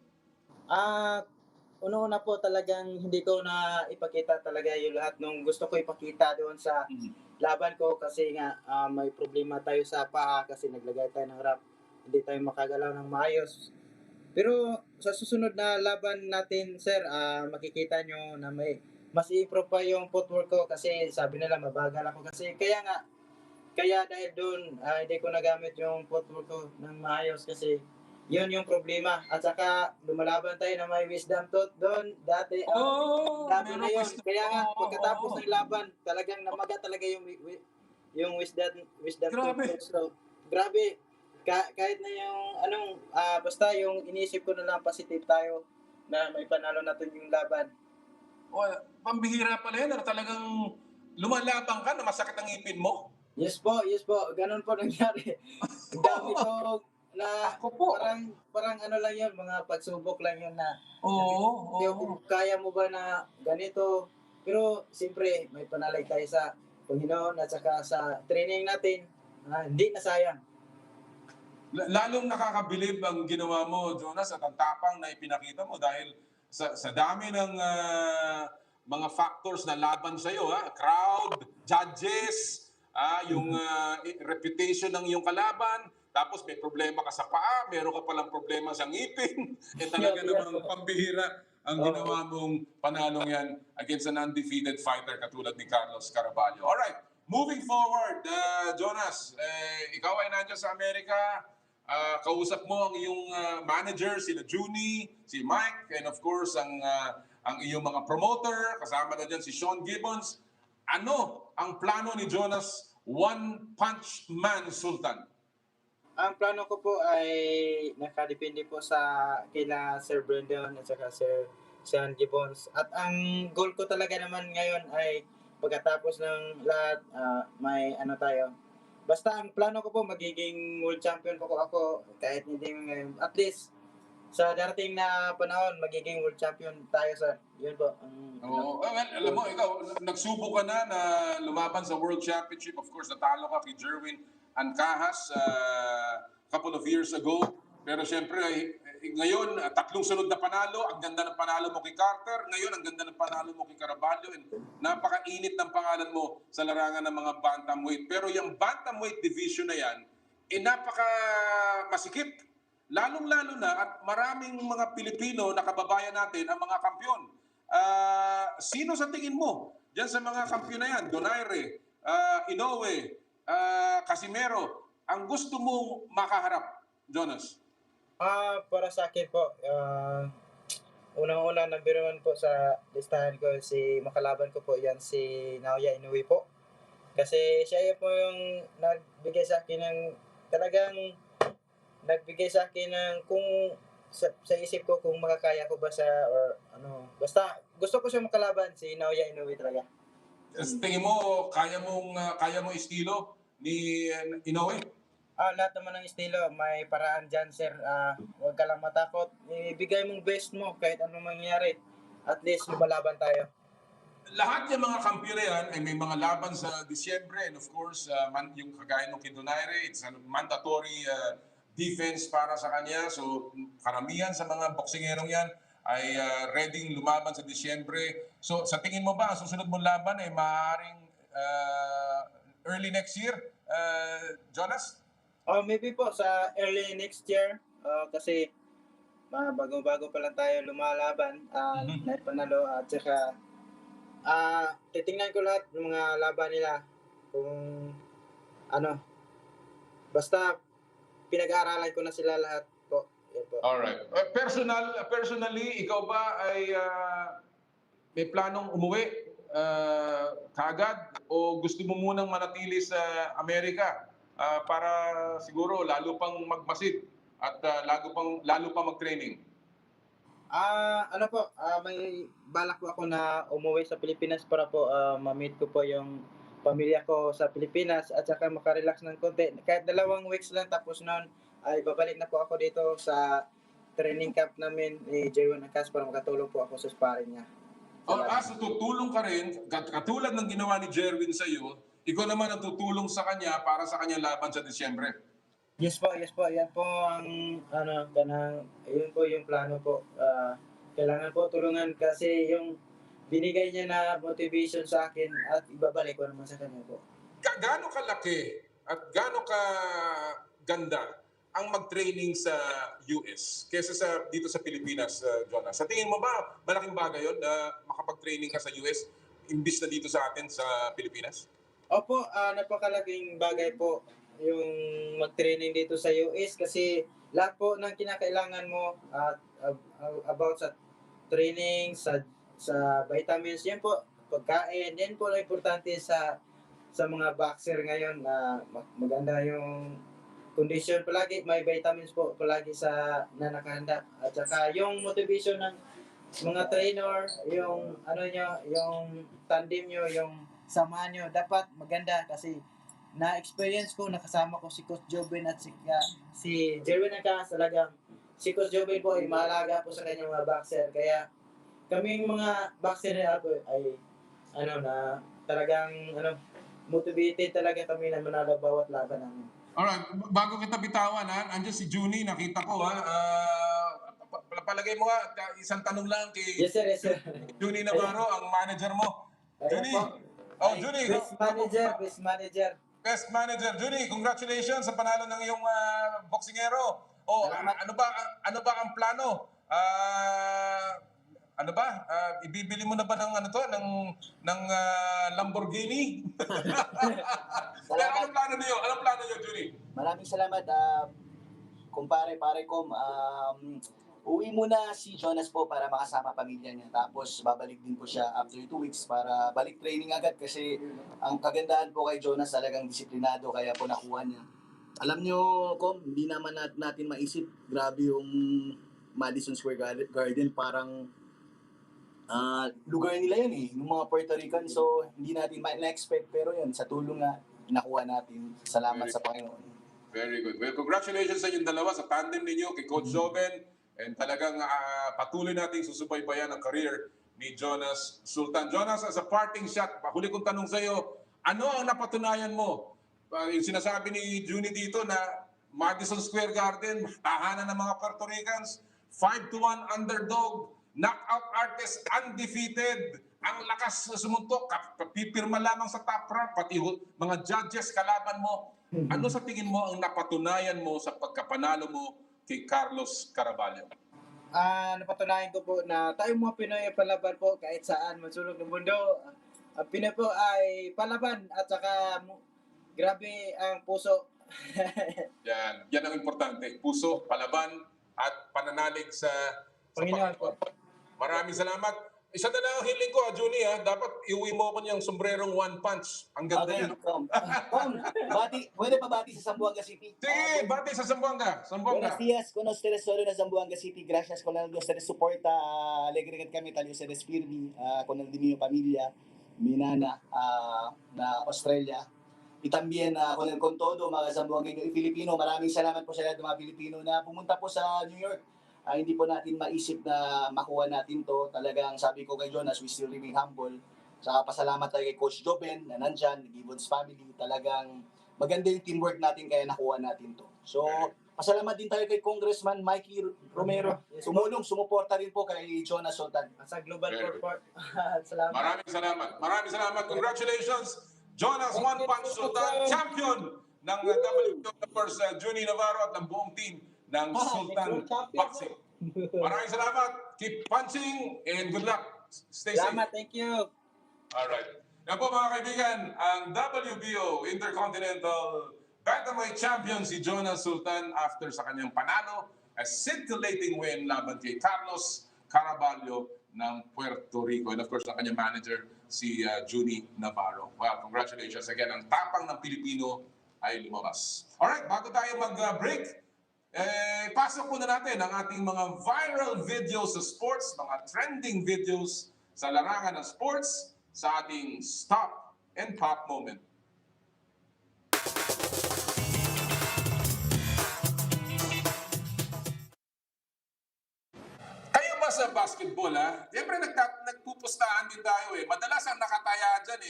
Una po talagang hindi ko na ipakita talaga yung lahat nung gusto ko ipakita doon sa laban ko kasi nga may problema tayo sa paa kasi naglagay tayo ng wrap. Hindi tayo makagalaw ng maayos. Pero sa susunod na laban natin, sir, makikita nyo na may mas i-improve pa yung footwork ko kasi sabi nila mabagal ako kasi kaya dahil doon, hindi ko nagamit yung footwork ko ng maayos kasi yun yung problema. At saka, lumalaban tayo na may wisdom tooth doon. Dati, dami na yun. Kaya nga, pagkatapos ng laban, talagang namaga talaga yung wisdom tooth. So, grabe. Kahit na yung, basta yung inisip ko na lang positive tayo na may panalo natin yung laban. Pambihira pala yan. Talagang lumalabang ka na masakit ang ipin mo? Yes po. Ganun po nangyari. Ang dami ko na parang ano lang yun, mga pagsubok lang yun na kung kaya mo ba na ganito. Pero siyempre, may panalay tayo sa Panginoon at saka sa training natin. Hindi na sayang. Lalong nakakabilib ang ginawa mo, Jonas, at ang tapang na ipinakita mo dahil sa dami ng mga factors na laban sa iyo, crowd, judges, yung reputation ng iyong kalaban, tapos may problema ka sa paa, meron ka palang problema sa ngipin, talaga namang pambihira ang ginawa mong panalong yan against an undefeated fighter katulad ni Carlos Caraballo. Alright, moving forward, Jonas, ikaw ay nandiyan sa Amerika, kausap mo ang iyong manager, sila Junie, si Mike, and of course, ang iyong mga promoter, kasama na dyan si Sean Gibbons. Ano ang plano ni Jonas One Punch Man Sultan? Ang plano ko po ay nakadepende po sa kila Sir Brendan at saka Sir Sean Gibbons. At ang goal ko talaga naman ngayon ay pagkatapos ng lahat, may tayo. Basta ang plano ko po magiging world champion po ako kahit hindi ngayon. At least sa darating na panahon magiging world champion tayo, sir. Yun po. Alam mo, ikaw, nagsubok ka na lumaban sa World Championship. Of course, natalo ka kay Jerwin Ancahas couple of years ago. Pero siyempre, ngayon, 3 sunod na panalo. Ang ganda ng panalo mo kay Carter. Ngayon, ang ganda ng panalo mo kay Caraballo. And napaka-init ng pangalan mo sa larangan ng mga bantamweight. Pero yung bantamweight division na yan, napaka-masikip. Lalong-lalo na at maraming mga Pilipino na kababayan natin ang mga kampiyon. Sino sa tingin mo diyan sa mga kampiyon na yan? Donaire, Inoue, Casimero, ang gusto mong makaharap, Jonas? Para sa akin po, unang-una number 1 po sa listahan ko si makalaban ko po yan si Naoya Inoue po. Kasi siya po yung nagbigay sa akin ng nagbigay sa akin ng kung sa isip ko kung makakaya ko ba sa or basta gusto ko siya makalaban, si Naoya Inoue talaga. Tingin mo, kaya mo estilo ni Inoue? Lahat naman ng estilo, may paraan dyan, sir. Huwag ka lang matakot. Ibigay mong best mo kahit anong mangyari. At least lumalaban tayo. Lahat ng mga kampiyon na yan ay may mga laban sa Disyembre, and of course, yung kagaya ng Donaire, it's a mandatory defense para sa kanya. So karamihan sa mga boksingerong yan ay ready lumaban sa Disyembre. So sa tingin mo ba, ang susunod mong laban ay maaaring early next year, Jonas? Maybe po sa early next year. Kasi bago-bago pa lang tayo lumalaban. Naipanalo. At saka titingnan ko lahat ng mga laban nila. Kung ano. Basta pinag-aaralan ko na sila lahat po. Yan po. Alright. Personally, ikaw ba ay may planong umuwi kaagad o gusto mo munang manatili sa Amerika para siguro lalo pang magmasid at lalo pang mag-training? May balak po ako na umuwi sa Pilipinas para po ma-meet ko po yung pamilya ko sa Pilipinas at saka makarelax ng konti. Kahit 2 weeks lang, tapos noon ay babalik na po ako dito sa training camp namin ni Jerwin Akas para makatulong po ako sa sparring niya. So tutulong ka rin, katulad ng ginawa ni Jerwin sa iyo, ikaw naman ang tutulong sa kanya para sa kanyang laban sa Disyembre. Yes po. Yan po ang yun po yung plano po. Kailangan po tulungan kasi yung binigay niya na motivation sa akin at ibabalik ko naman sa kanya po. Gaano kalaki at gaano ka ganda ang mag-training sa US kaysa dito sa Pilipinas, Jonas? Sa tingin mo ba malaking bagay yun na makapag-training ka sa US imbis na dito sa atin sa Pilipinas? Opo, napakalaking bagay po yung mag-training dito sa US kasi lahat po ng kinakailangan mo about sa training, sa vitamins, yan po, pagkain, yan po ang importante sa mga boxer ngayon na maganda yung condition palagi, may vitamins po palagi sa nakahanda. At saka yung motivation ng mga trainer, yung yung tandem nyo, yung samahan nyo, dapat maganda kasi na-experience ko, nakasama ko si Coach Jobin at si Jerwin Akas, talagang si Coach Jobin po ay mahalaga po sa kanyang mga boxer. Kaya kaming mga boxer na ay talagang motivated talaga kami na manalo bawat laban namin. Alright, bago kita bitawan, andiyan si Junie, nakita ko palagay mo isang tanong lang kay Yes sir. Junie Navarro, ang manager mo. Junie, Junie. Best manager. Best manager. Junie, congratulations sa panalo ng iyong boksingero. Ano ba ang plano? Ibibili mo na ba ng Lamborghini? Anong plano niyo? Junie? Maraming salamat, kumpare, pare-com. Uwi muna si Jonas po para makasama pamilya niya. Tapos babalik din po siya after 2 weeks para balik training agad kasi ang kagandahan po kay Jonas talagang disiplinado kaya po nakuha niya. Alam niyo, Com, hindi naman natin maisip. Grabe yung Madison Square Garden, parang lugar nila yan yung mga Puerto Rican. So hindi natin na-expect pero yun, sa tulong na nakuha natin. Salamat sa Panginoon. Very good. Well, congratulations sa inyong dalawa sa tandem ninyo kay Coach Joven. And talagang patuloy nating susubaybayan ang career ni Jonas Sultan. Jonas, as a parting shot, huli kong tanong sa iyo, ano ang napatunayan mo? Yung sinasabi ni Junie dito na Madison Square Garden, tahanan ng mga Puerto Ricans, 5-1 underdog, knockout artist, undefeated, ang lakas na sumuntok, pipirma lamang sa top rank, pati mga judges kalaban mo. Ano sa tingin mo ang napatunayan mo sa pagkapanalo mo kay Carlos Caraballo? Napatunayan ko po na tayong mga Pinoy ay palaban po kahit saan masulog ng mundo. Ang Pinoy po ay palaban at saka grabe ang puso. Yan ang importante. Puso, palaban, at pananalig sa Panginoon po. Maraming salamat. isa na lang ang hiling ko, Junie, dapat iuwi mo ako niyang sombrerong one punch. Ang ganda Okay, yan. Kom. Kom, pwede pa bati sa Zamboanga City. Sige, bati sa Zamboanga. Buenos días con ustedes solo na Zamboanga City. Gracias con el ustedes suporta. Alegre kami tayo sa Despirdi. Con el de mi pamilya, mi nana, na Australia. Y también con todo mga Zamboangueño y Filipino. Maraming salamat po sa lahat ng mga Pilipino na pumunta po sa New York. Hindi po natin maisip na makuha natin to. Talagang sabi ko kay Jonas, we still living humble. Saka pasalamat tayo kay Coach Joben na nandyan, Gibbons family. Talagang maganda yung teamwork natin kaya nakuha natin to. So, pasalamat din tayo kay Congressman Mikey Romero. Sumuporta rin po kay Jonas Sultan. Sa Global Very good. Corporate. Salamat. Maraming salamat. Congratulations, Jonas One Punch Sultan, champion ng WBO Intercontinental Junie Navarro at ng buong team ng Sultan Boxing. Maraming salamat. Keep punching and good luck. Stay safe. Salamat, thank you. Alright. Yan po mga kaibigan, ang WBO Intercontinental Bantamweight Champion si Jonas Sultan after sa kanyang panalo, a scintillating win laban kay Carlos Caraballo ng Puerto Rico. And of course, ang kanyang manager, si Junie Navarro. Well, congratulations again. Ang tapang ng Pilipino ay lumabas. Alright, bago tayo mag-break, pasok muna natin ang ating mga viral videos sa sports, mga trending videos sa larangan ng sports sa ating Stop and Pop moment. Kayo ba sa basketball, siyempre nagpupustahan din tayo Madalas ang nakataya dyan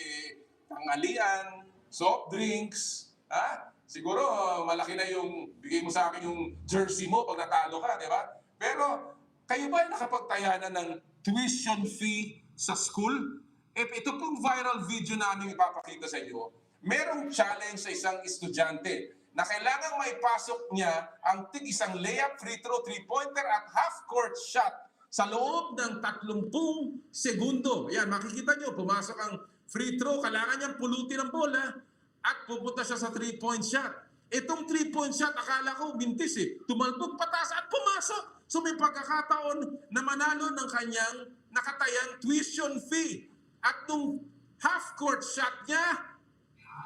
tanghalian, soft drinks, Siguro malaki na yung bigay mo sa akin yung jersey mo pag natalo ka, di ba? Pero kayo ba nakapagtaya na ng tuition fee sa school? Ito pong viral video namin ipapakita sa inyo. Merong challenge sa isang estudyante na kailangang maipasok niya ang tig-isang layup, free throw, three-pointer at half-court shot sa loob ng 30 segundo. Yan, makikita nyo, pumasok ang free throw, kailangan niyang pulutin ang bola at pupunta siya sa 3-point shot. Itong 3-point shot, akala ko mintis Tumalbog pataas at pumasok. So may pagkakataon na manalo ng kanyang nakatayang tuition fee. At nung half-court shot niya,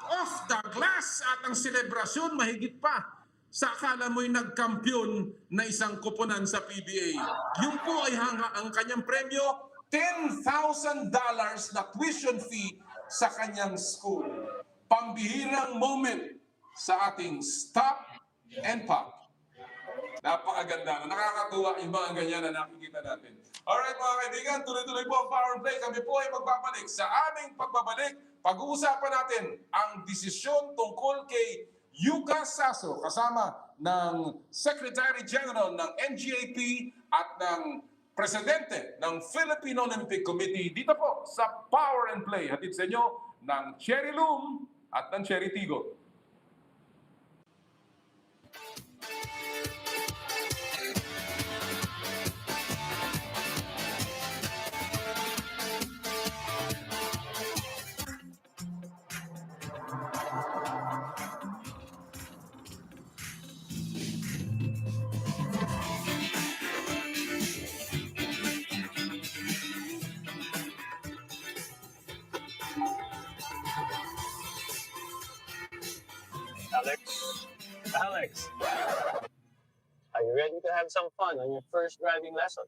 off the glass at ang selebrasyon mahigit pa sa akala mo'y nagkampiyon na isang koponan sa PBA. Yung po ay ang kanyang premyo, $10,000 na tuition fee sa kanyang school. Pambihirang moment sa ating Stop and Pop. Napakaganda. Nakakatuwa yung mga ganyan na nakikita natin. Alright mga kaibigan, tuloy-tuloy po ang Power Play. Kami po ay magbabalik. Sa aming pagbabalik, pag-uusapan natin ang desisyon tungkol kay Yuka Saso kasama ng Secretary General ng NGAP at ng Presidente ng Philippine Olympic Committee dito po sa Power and Play. Hatid sa inyo ng Cherry Loom at ng Cherry Tigo. Alex, are you ready to have some fun on your first driving lesson?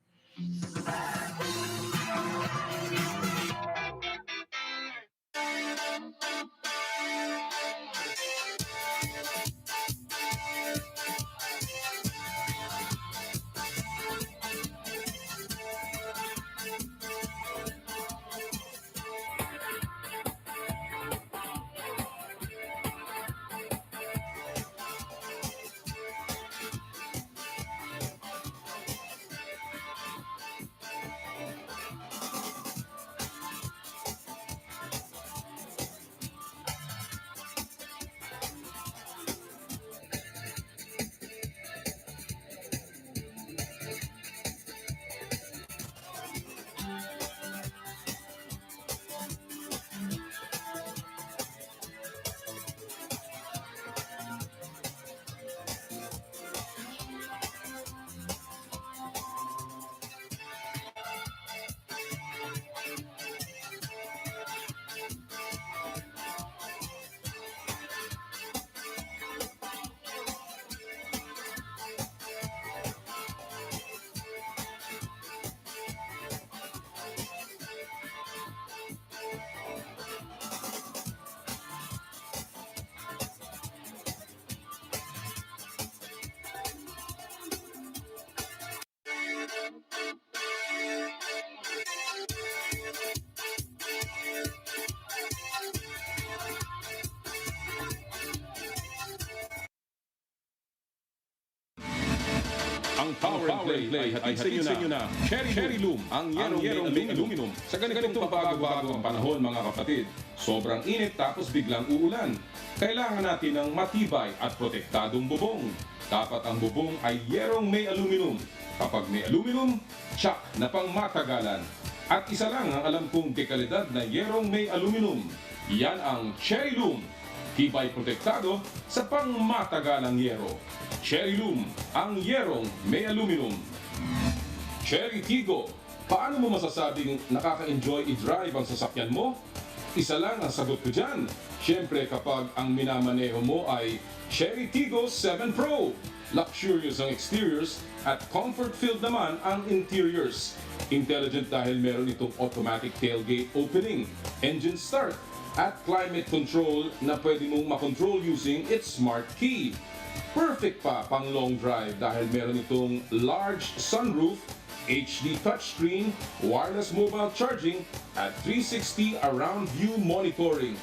Ang Power and Play ay hatid sa inyo na Cherry Loom, ang yerong aluminum. Sa ganitong pabago-bago ang panahon mga kapatid, sobrang init tapos biglang uulan. Kailangan natin ng matibay at protektadong bubong. Dapat ang bubong ay yerong may aluminum. Kapag may aluminum, tsak na pangmatagalan. At isa lang ang alam kong dekalidad na yerong may aluminum. Yan ang Cherry Loom. Tibay protektado sa pangmatagalang yero. Cherry Loom, ang yerong may aluminum. Cherry Tigo, paano mo masasabing nakaka-enjoy i-drive ang sasakyan mo? Isa lang ang sagot ko dyan. Siyempre kapag ang minamaneho mo ay Cherry Tigo 7 Pro. Luxurious ang exteriors at comfort-filled naman ang interiors. Intelligent dahil meron itong automatic tailgate opening, engine start, at climate control na pwede mong makontrol using its smart key. Perfect pa pang long drive dahil meron itong large sunroof, HD touchscreen, wireless mobile charging, at 360 around view monitoring.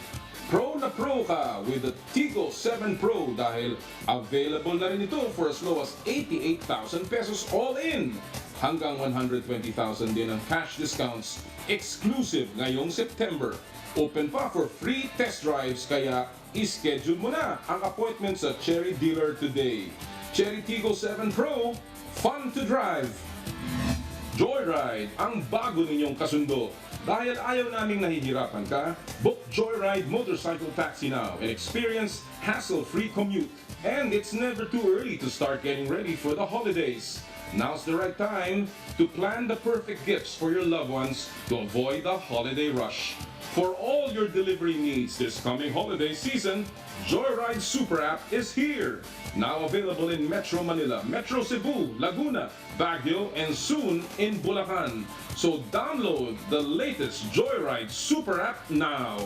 Pro na pro ka with the Tigo 7 Pro dahil available na rin ito for as low as 88,000 pesos all in. Hanggang 120,000 din ang cash discounts exclusive ngayong September. Open pa for free test drives kaya ischedule mo na ang appointment sa Cherry Dealer today. Cherry Tigo 7 Pro, fun to drive. Joyride, ang bago ninyong kasundo. Dahil ayaw naming nahihirapan ka, book Joyride Motorcycle Taxi now and experience hassle-free commute. And it's never too early to start getting ready for the holidays. Now's the right time to plan the perfect gifts for your loved ones to avoid the holiday rush. For all your delivery needs this coming holiday season, Joyride Super App is here. Now available in Metro Manila, Metro Cebu, Laguna, Baguio, and soon in Bulacan. So download the latest Joyride Super App now.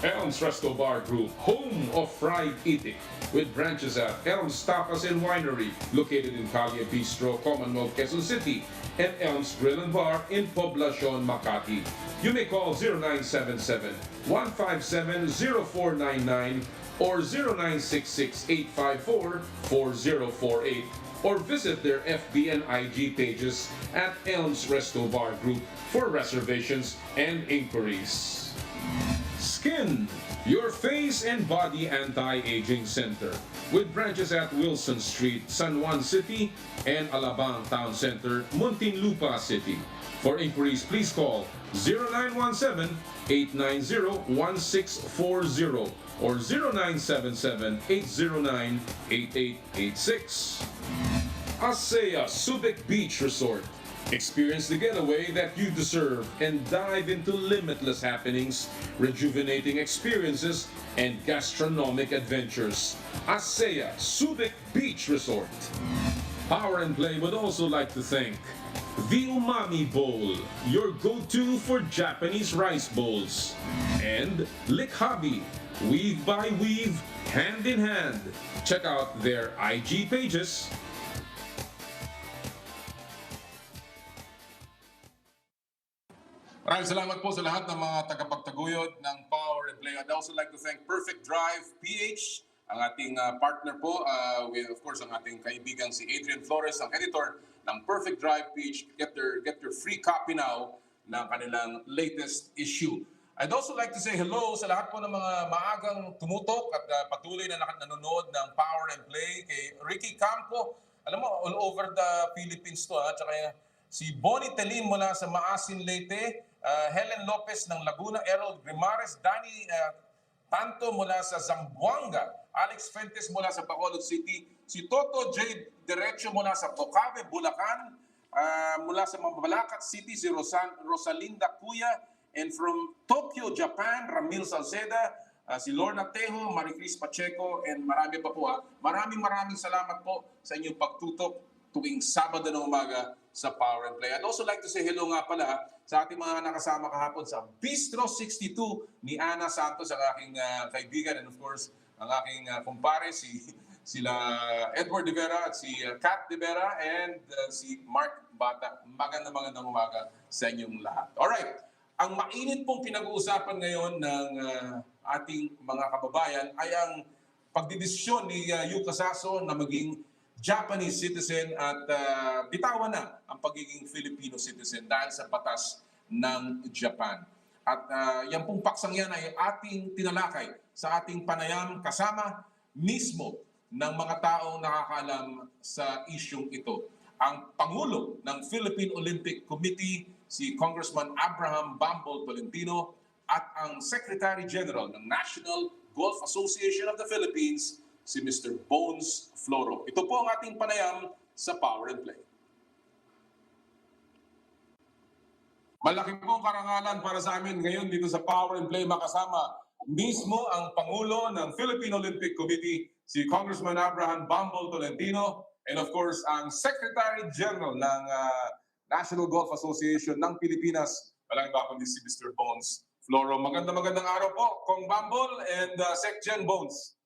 Elms Resto Bar Group, home of fried eating, with branches at Elms Tapas and Winery, located in Calle Bistro, Commonwealth, Quezon City, and Elms Grill and Bar in Poblacion, Makati. You may call 0977-157-0499 or 0966-854-4048 or visit their FB and IG pages at Elms Resto Bar Group for reservations and inquiries. Skin, your face and body anti-aging center, with branches at Wilson Street, San Juan City, and Alabang Town Center, Muntinlupa City. For inquiries, please call 0917-890-1640 or 0977-809-8886. ASEA Subic Beach Resort. Experience the getaway that you deserve and dive into limitless happenings, rejuvenating experiences, and gastronomic adventures. ASEA Subic Beach Resort. Power and Play would also like to thank the Umami Bowl, your go-to for Japanese rice bowls, and Lick Hobby, weave by weave, hand in hand. Check out their IG pages. Maraming salamat po sa lahat ng mga tagapagtaguyod ng Power and Play. I'd also like to thank Perfect Drive PH, ang ating partner po, with of course ang ating kaibigan si Adrian Flores, ang editor ng Perfect Drive PH. Get your free copy now ng kanilang latest issue. I'd also like to say hello sa lahat po ng mga maagang tumutok at patuloy na nanonood ng Power and Play. Kay Ricky Campo, alam mo, all over the Philippines to, at saka si Bonnie Telim mula sa Maasin, Leyte, Helen Lopez ng Laguna, Errol Grimares, Danny Tanto mula sa Zamboanga, Alex Fuentes mula sa Bacolod City, si Toto J. Derecho mula sa Bocabe, Bulacan, mula sa Mabalacat City, si Rosalinda Cuya, and from Tokyo, Japan, Ramil Salceda, si Lorna Tejo, Maricris Pacheco, and marami pa po. Maraming salamat po sa inyong pagtutok tuwing Sabado ng umaga sa Power and Play. I'd also like to say hello nga pala sa ating mga nakasama kahapon sa Bistro 62 ni Ana Santos, ang aking kaibigan, and of course, ang aking kumpare, sila Edward De Vera at si Kat De Vera, and si Mark Bata. Magandang umaga sa inyong lahat. Alright, ang mainit pong pinag-uusapan ngayon ng ating mga kababayan ay ang pagdidesisyon ni Yuka Saso na maging Japanese citizen at bitawan na ang pagiging Filipino citizen dahil sa batas ng Japan. At yan pong paksang yan ay ating tinalakay sa ating panayam kasama mismo ng mga taong nakakaalam sa isyung ito. Ang Pangulo ng Philippine Olympic Committee, si Congressman Abraham Bambol Tolentino, at ang Secretary General ng National Golf Association of the Philippines, si Mr. Bones Floro. Ito po ang ating panayam sa Power and Play. Malaki pong karangalan para sa amin ngayon dito sa Power and Play makasama mismo ang Pangulo ng Philippine Olympic Committee, si Congressman Abraham Bambol Tolentino, and of course ang Secretary General ng National Golf Association ng Pilipinas, walang iba kundi si Mr. Bones Floro. Magandang araw po, Kong Bambol and Sec Gen Bones.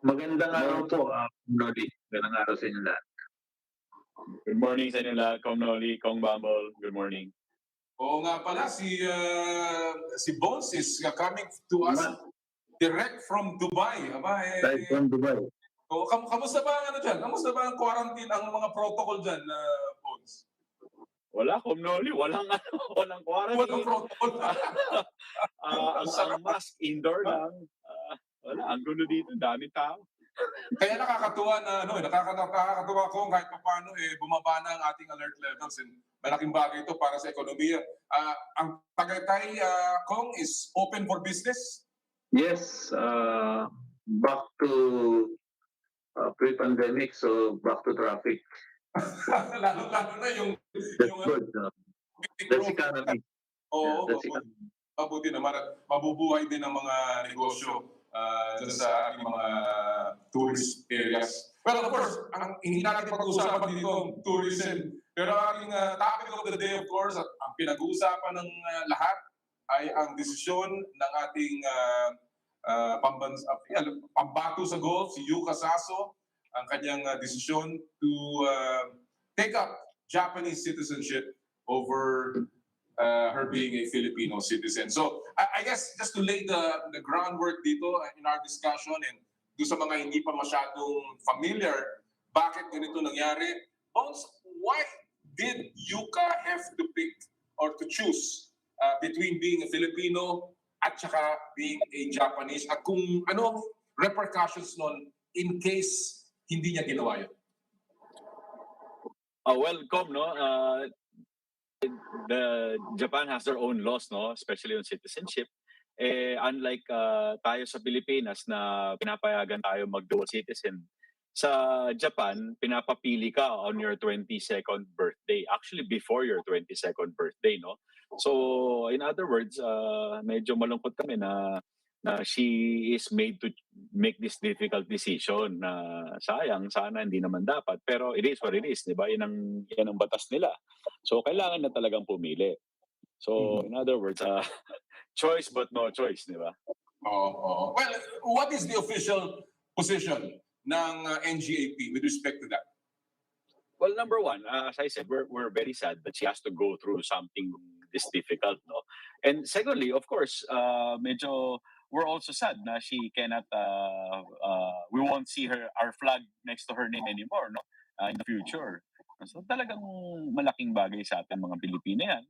Magandang araw po, Noli. Magandang araw sa inyo lahat. Good morning sa inyo lahat, Kong Noli, Kong Bambol. Good morning. Oo nga pala, si Bones is coming to us direct from Dubai. Aba, Right from Dubai. Kamusta ba ang Kamusta ba ang quarantine, ang mga protocol dyan, Bones? Wala, Kong Noli. Walang quarantine. Walang protocol. Ang mask indoor lang. Wala, ang gulo dito. Daming tao. Kaya nakakatuwa na nakakatuwa ko kahit paano bumaba na ang ating alert levels, and malaking bagay ito para sa ekonomiya. Ang Tagaytay, Kong, is open for business? Yes, back to pre-pandemic, so back to traffic. lalo na yung That's good. That's economy. Oo, That's economy. mabuti naman at mabubuhay din ang mga negosyo dyan sa ating mga tourist areas. Well, of course, ang hindi natin pag-uusapan dito ang tourism. Pero ang topic of the day, of course, at ang pinag-uusapan ng lahat ay ang desisyon ng ating pambato sa golf, si Yuka Saso, ang kanyang desisyon to take up Japanese citizenship over her being a Filipino citizen. So I guess just to lay the groundwork dito in our discussion, and do sa mga hindi pa masyadong familiar, bakit ganito nangyari? Bones, why did Yuka have to pick or to choose between being a Filipino at saka being a Japanese? At kung ano ang repercussions nun in case hindi niya ginawa yun? Welcome, no? The Japan has their own laws, no, especially on citizenship. Unlike tayo sa Pilipinas na pinapayagan tayo mag-dual citizen, sa Japan pinapapili ka on your 22nd birthday, actually before your 22nd birthday, no. So in other words, medyo malungkot kami na she is made to make this difficult decision na sayang, sana hindi naman dapat, pero it is what it is, di ba? Yan ang batas nila. So kailangan na talagang pumili. So in other words, choice but no choice, di ba? Well, what is the official position ng NGAP with respect to that? Well, number one, as I said, we're very sad that she has to go through something this difficult, no? And secondly, of course, medyo we're also sad na she cannot, we won't see our flag next to her name anymore, no? In the future. So talagang malaking bagay sa atin mga Pilipino yan.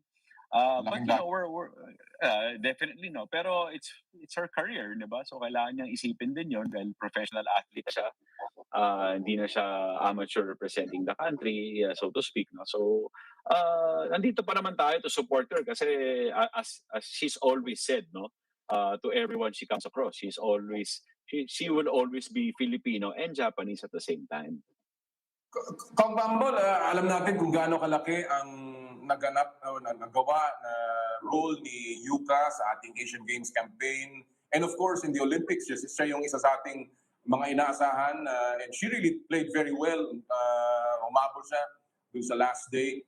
But you know, we're definitely no. Pero it's her career, di ba? So kailangan niyang isipin din yon dahil professional athlete siya. Hindi na siya amateur representing the country, so to speak, no. So nandito pa naman tayo to support her kasi as she's always said, no, to everyone she comes across, she will always be Filipino and Japanese at the same time. Kong Bambol, alam natin kung gaano kalaki ang nagawa na role ni Yuka sa ating Asian Games campaign. And of course, in the Olympics, siya yung isa sa ating mga inaasahan. And she really played very well. Umabot siya dun sa last day.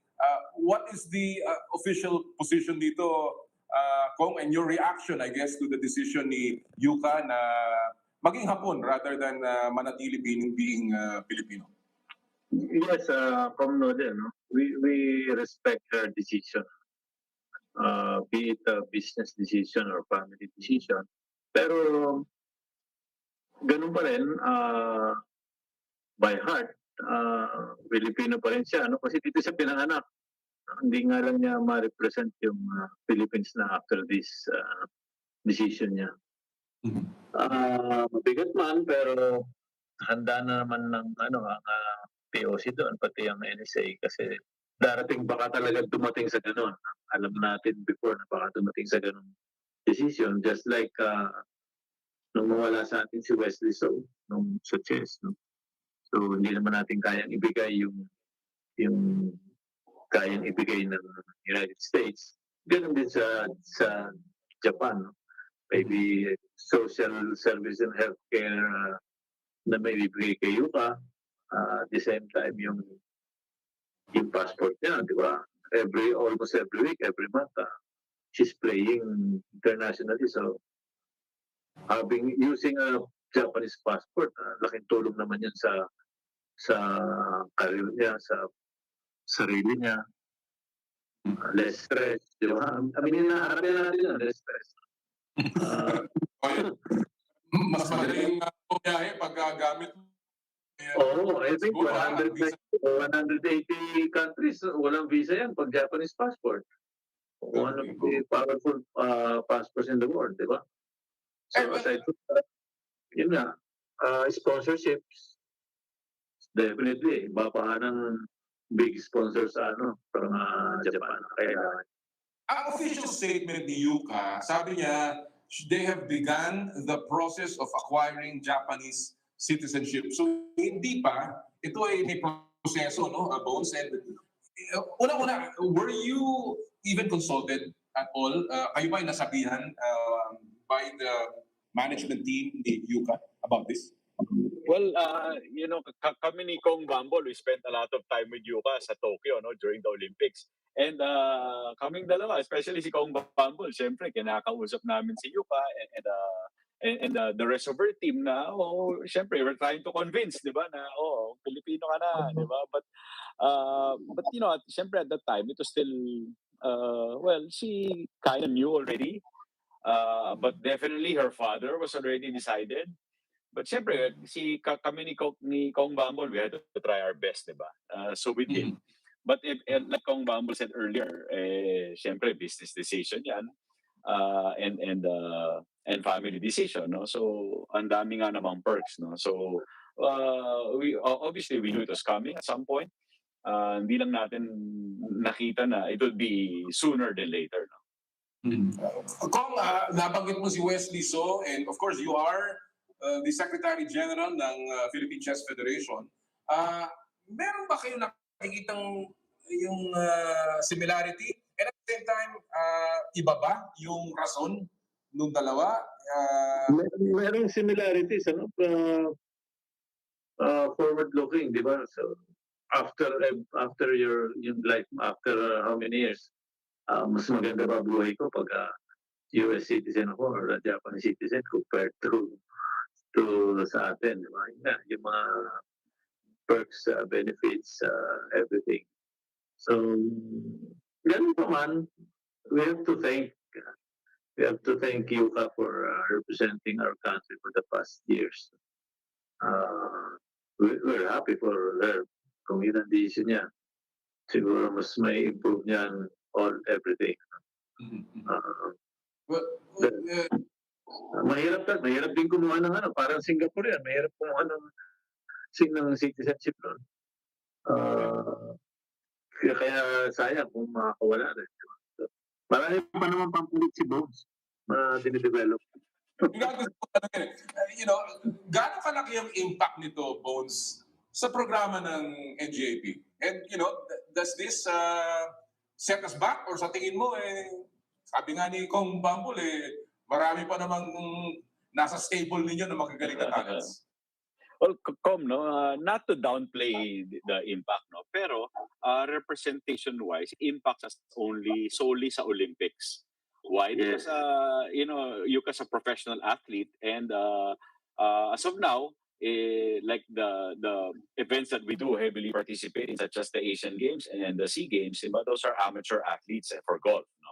What is the official position dito, Kong, and your reaction, I guess, to the decision ni Yuka na maging Hapon rather than manatili being Filipino? Yes, from Nodel, no? We respect her decision, be it a business decision or family decision. Pero ganun pa rin, by heart, Filipino pa rin siya, no? Kasi dito siya pinanganak. Hindi nga lang niya ma-represent yung Philippines na after this decision niya. Mabigat man, pero handa na naman ng ang POC doon, pati ang NSA, kasi darating baka talaga dumating sa ganun. Alam natin before na baka dumating sa ganun decision, just like nung mawala sa atin si Wesley So nung sa chess, no? So hindi naman natin kayang ibigay yung kayang ibigay ng United States. Ganun din sa Japan, no? Maybe social service and healthcare na may ibigay kay Yuka. At the same time, yung passport niya, di ba? Almost every week, every month, she's playing internationally. So, using a Japanese passport, laking tulong naman yan sa career niya, sa sarili niya. Less stress, di ba? Aminin na, harapin natin yun, less stress. Mas madaling bumiyahe pag gamit. I think 180 countries, walang visa yan pag Japanese passport. One of the powerful passports in the world, di ba? So, aside from that, yun nga, sponsorships, definitely, babahan ng big sponsors sa parang Japan. Kaya, Ang official statement ni Yuka, sabi niya, they have begun the process of acquiring Japanese citizenship. So hindi pa, ito ay may proseso, no, Bones? And una-una, were you even consulted at all? Kayo ba ay nasabihan by the management team ni Yuka about this? Well, kami ni Kong Bambol, we spent a lot of time with Yuka sa Tokyo, no, during the Olympics. And kaming dalawa, especially si Kong Bambol, syempre kinakausap namin si Yuka and the rest of her team na, syempre we're trying to convince, di ba, na Pilipino ka na, di ba? But syempre at that time, it was still, she kind of knew already. But definitely her father was already decided. But syempre, kami ni Kong Bambol, we had to try our best, di ba? So we did. But like Kong Bambol said earlier, syempre, business decision yan. And family decision, no? So, ang dami nga namang perks, no? So, we knew it was coming at some point. Hindi lang natin nakita na it would be sooner than later, no? Kong, nabanggit mo si Wesley So, and of course, you are the Secretary General ng Philippine Chess Federation. Meron ba kayo nakikitang yung similarity? And at the same time, iba ba yung rason nung dalawa? Merong similarities, forward-looking, di ba? So, after your life, after how many years, mas maganda ba buhay ko pag US citizen ako or Japanese citizen compared to sa atin, di ba? Yung mga perks, benefits, everything. So, ganun pa man, we have to thank Yuka for representing our country for the past years. We're happy for her kung yun ang decision niya. Siguro mas may improve niyan everything. Mahirap din kumuha ng parang Singapore yan. Mahirap kumuha ng citizenship nun. Kaya sayang kung makakawala rin. Marami pa naman pampalit si Bones na dinidevelop. Gaano kalaki yung impact nito, Bones, sa programa ng NJP? And, does this set us back? Or sa tingin mo, sabi nga ni Kong Bambol, marami pa namang nasa stable ninyo na magagaling na talents. Well, not to downplay the impact, no, pero representation-wise, impact solely sa Olympics. Why? Because Yuka's a professional athlete, and as of now, like the events that we do heavily participate in, such as the Asian Games and the SEA Games, those are amateur athletes for golf, no.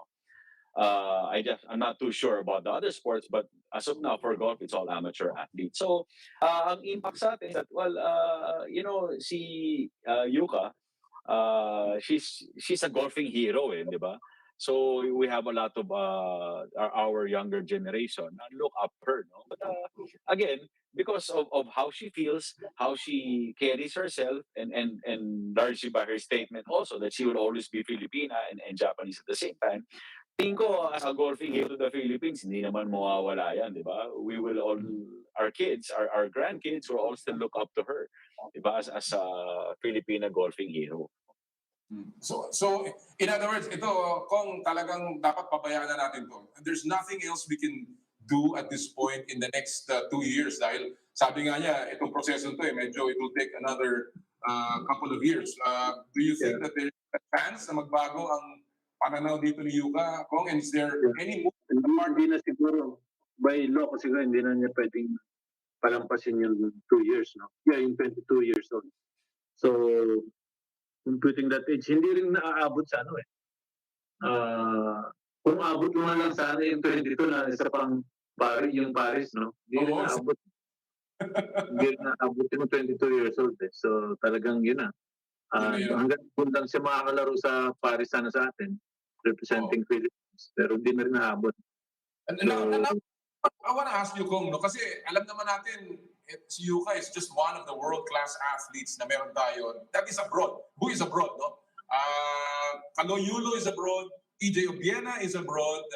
I'm not too sure about the other sports, but as of now, for golf, it's all amateur athletes. So, ang impact sa atin is that, well, si Yuka, she's a golfing hero, di ba? So we have a lot of our younger generation look up her, no? But again, because of how she feels, how she carries herself, and largely by her statement also that she will always be Filipina and Japanese at the same time. Tingin ko, as a golfing hero to the Philippines, hindi naman mawawala yan, di ba? We will all, our kids, our grandkids will all still look up to her, di ba? As a Filipina golfing hero. So in other words, ito kung talagang dapat pabayaan na natin to. And there's nothing else we can do at this point in the next 2 years dahil sabi nga niya, itong proseso to medyo it will take another couple of years. Do you think that there's a chance na magbago ang pananaw dito ni Yuka? Kung, and is there any move? Hindi na siguro, by law kasi hindi na niya pwedeng palampasin yung 2 years, no? Yeah, yung 22 years old. So, computing that age, hindi rin naaabot sa ano eh. Kung abot mo lang sana yung 22 na isa pang yung Paris, no? Hindi rin naaabot. Hindi rin naaabot yung 22 years old eh. So, talagang yun na. Hanggang kung lang siya makakalaro sa Paris sana sa atin, representing Philippines. Pero hindi na rin naaabot. Now, I want to ask you, Kong, no? Kasi alam naman natin, si Yuka is just one of the world-class athletes na meron tayo. That is abroad. Who is abroad, no? Kaloyulo is abroad. EJ Obiena is abroad.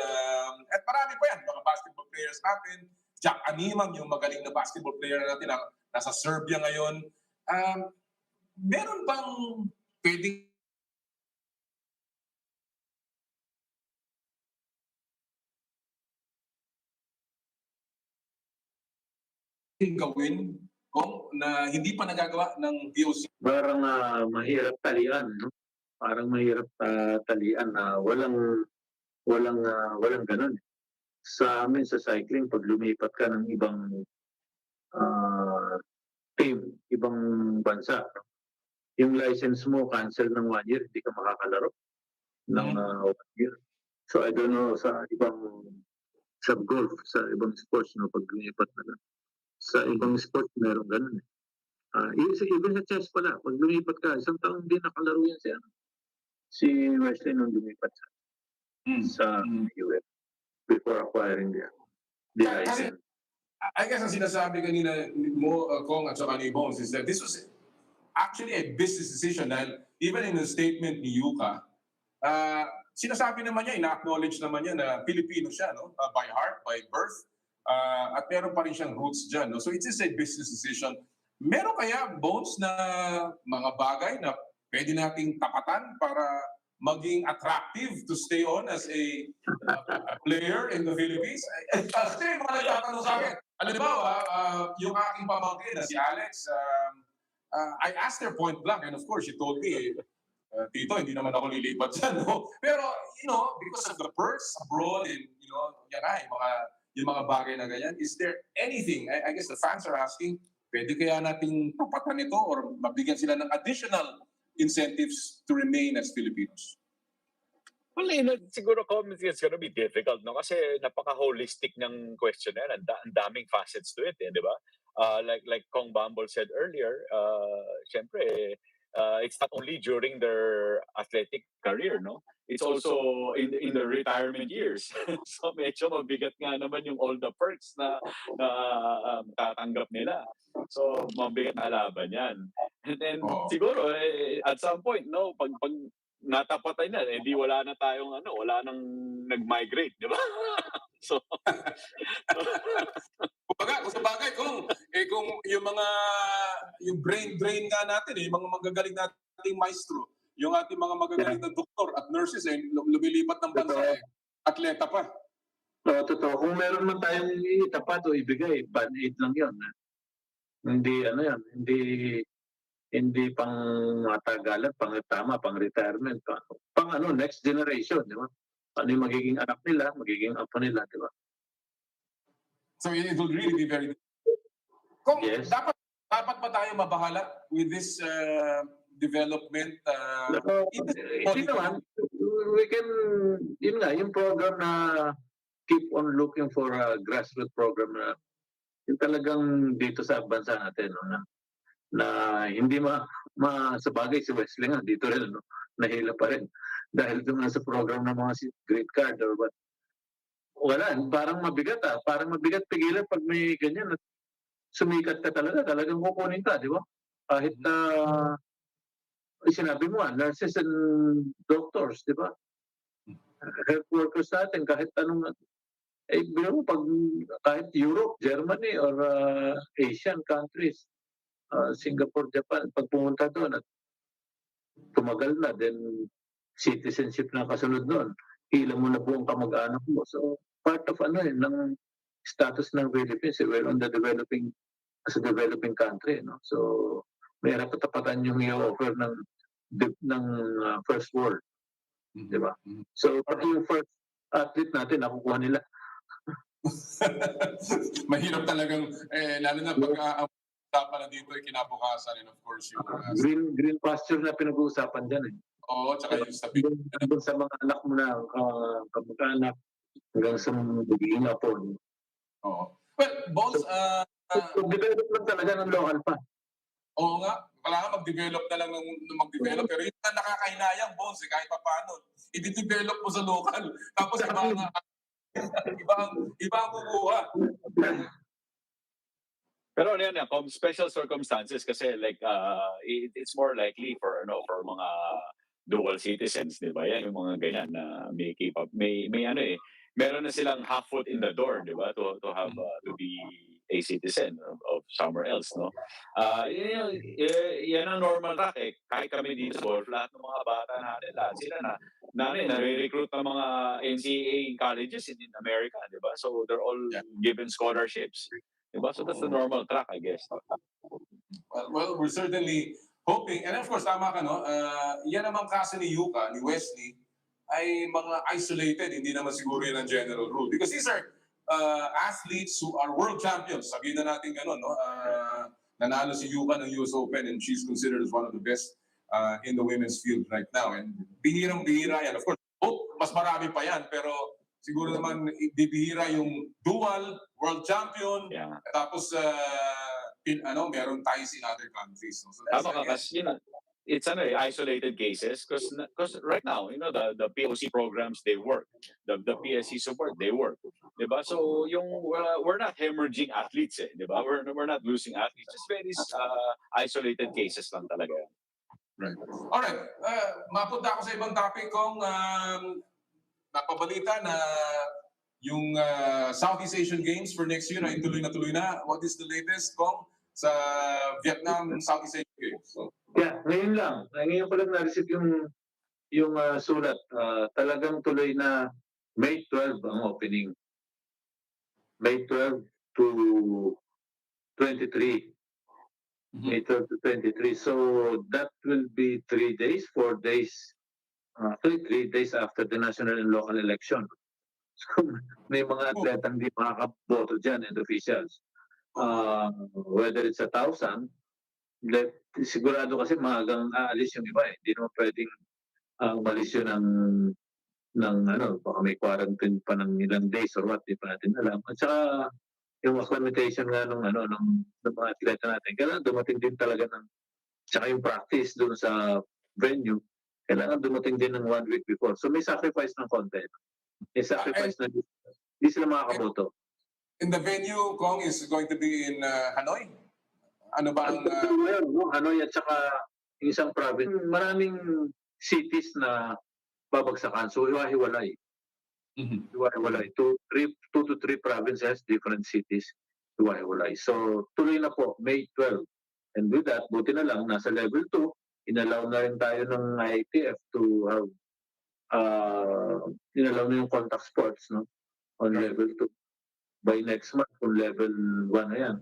At marami pa yan, mga basketball players natin. Jack Animang, yung magaling na basketball player natin, nasa Serbia ngayon. Meron bang pwedeng gawin kung na hindi pa nagagawa ng VOC? Parang mahirap talian, no? Parang mahirap talian na walang ganun. Sa amin sa cycling, pag lumipat ka ng ibang team, ibang bansa, no? Yung license mo cancel ng 1 year, hindi ka makakalaro ng 1 year. So I don't know sa golf, sa ibang sports, no, pag lumipat na lang. Sa ibang sports, meron ganun. Even sa chess pala, pag lumipat ka, isang taong hindi nakalaro yan si Wesley nung lumipat sa US before acquiring the license. I guess ang sinasabi kanina mo, Kong, at saka ni Bones, is that this was actually a business decision dahil even in the statement ni Yuka, sinasabi naman niya, ina-acknowledge naman niya na Filipino siya, no? By heart, by birth. At meron pa rin siyang roots dyan. No? So it is a business decision. Meron kaya, Bones, na mga bagay na pwede nating tapatan para maging attractive to stay on as a player in the Philippines? Kasi mga nagtatanong sa akin. Alam ba, yung aking pamangkin na si Alex, I asked her point blank, and of course, she told me, Tito, hindi naman ako lilipat dyan, no? Pero, because of the perks abroad, and, yan ay, yung mga bagay na ganyan, is there anything, I guess the fans are asking, pwede kaya nating tupatan ito or mabigyan sila ng additional incentives to remain as Filipinos? Well, siguro it's gonna be difficult, no? Kasi napaka-holistic ng question na yan. Ang daming facets to it, di ba? Like Kong Bambol said earlier, syempre, it's not only during their athletic career, no? It's also in their retirement years. So medyo mabigat nga naman yung all the perks na tatanggap nila. So mabigat na laban yan. And then siguro at some point, no, pag natapatan na, hindi wala na tayong wala nang nag-migrate, di ba? So Kumbaga, kung yung brain drain nga natin, yung mga magagaling nating maestro, yung ating mga magagaling na doktor at nurses, lumilipat ng bansa, atleta pa. Totoo. Kung meron man tayong itapat o ibigay, band-aid lang yun. Hindi, hindi pang matagalan, pang tama, pang retirement, pang next generation, di ba? Ano yung magiging anak nila, magiging apo nila, di ba? So it will really be very difficult. Kung yes. Dapat ba tayo mabahala with this development? Hindi naman. we can, yun nga, yung program na keep on looking for a grassroots program na yung talagang dito sa bansa natin, no, na hindi sa bagay si Wesley nga dito rin, no, nahila pa rin dahil doon sa program ng mga green card or what. Wala, parang mabigat pigilan pag may ganyan at sumikat ka talagang kukunin ka, di ba? Kahit sinabi mo, nurses and doctors, di ba? Health workers natin, kahit anong, biro mo, pag kahit Europe, Germany, or Asian countries, Singapore, Japan, pag pumunta doon at tumagal na, then citizenship na kasunod doon, hila mo na buong kamag-anak mo. So, part of ng status ng Philippines, we're on the developing, as a developing country, no? So, may katapatan yung i-offer ng first world, di ba? So, pati yung first athlete natin, nakukuha nila. Mahirap talagang, lalo na pag usapan na dito, kinabukasan, and of course, yung green pasture na pinag-uusapan dyan, eh. Oo, tsaka yung stability. Hanggang sa mga anak mo na, kamag-anak, hanggang sa mga magiging apo. Oo. Well, Bones, develop lang talaga ng local pa. oo nga, kailangan mag-develop na lang ng mag-develop. Pero yun na nakakahinayang, Bones, kahit pa paano. I-develop mo sa local. Tapos iba ang kukuha. Pero ano yan, special circumstances kasi like it's more likely for mga dual citizens, di ba? Yan yung mga ganyan na may meron na silang half foot in the door, di ba? To have to be a citizen of somewhere else, no? Yan ang normal track eh. Kahit kami dito sa golf, lahat ng mga bata natin, lahat sila nare-recruit ng mga NCAA colleges in America, di ba? So they're all given scholarships. Diba? So that's the normal track, I guess. Well, we're certainly hoping, and of course, tama ka, no? Yan namang kaso ni Yuka, ni Wesley, ay mga isolated, hindi naman siguro yun ang general rule. Because these are athletes who are world champions. Sabihin na natin gano'n, no? Nanalo si Yuka ng US Open and she's considered as one of the best in the women's field right now. And bihirang-bihira yan. Of course, mas marami pa yan, pero siguro naman bibihira yung dual world champion, tapos meron ties in other countries. So that's, tama ka, kasi it's isolated cases because right now, the POC programs, they work. The PSC support, they work. Diba? So we're not hemorrhaging athletes, eh, diba? We're not losing athletes. Just very isolated cases lang talaga. Right. All right. Mapunta ako sa ibang topic kong napabalita na yung Southeast Asian Games for next year ay tuloy na. What is the latest, Kong, sa Vietnam Southeast Asian Games? So, yeah, ngayon lang. Ngayon ko lang na-receive yung sulat. Talagang tuloy na May 12 ang opening. May 12 to 23. May 12 to 23. So that will be 3 days, 4 days. 3 days after the national and local election. So, may mga atleta hindi makakaboto dyan and officials. Whether it's 1,000, sigurado kasi maagang aalis yung iba eh. Hindi naman pwedeng umalis yun baka may quarantine pa ng ilang days or what, di pa natin alam. At saka yung acclimatization nga ng mga atleta natin, kailangan dumating din talaga tsaka yung practice dun sa venue, kailangan dumating din ng 1 week before. So may sacrifice ng content. May sacrifice na hindi sila makakaboto. And the venue, Kong, is going to be in Hanoi? Ano ba ang... Hanoi at saka isang province. Maraming cities na babagsakan. So iwahiwalay. Iwahiwalay. 2 to 3 provinces, different cities. Iwahiwalay. So tuloy na po, May 12. And with that, buti na lang, nasa level 2, inalaw na rin tayo ng ITF to have inalaw na yung contact sports, no, on level 2. By next month, kung level 1 na yan,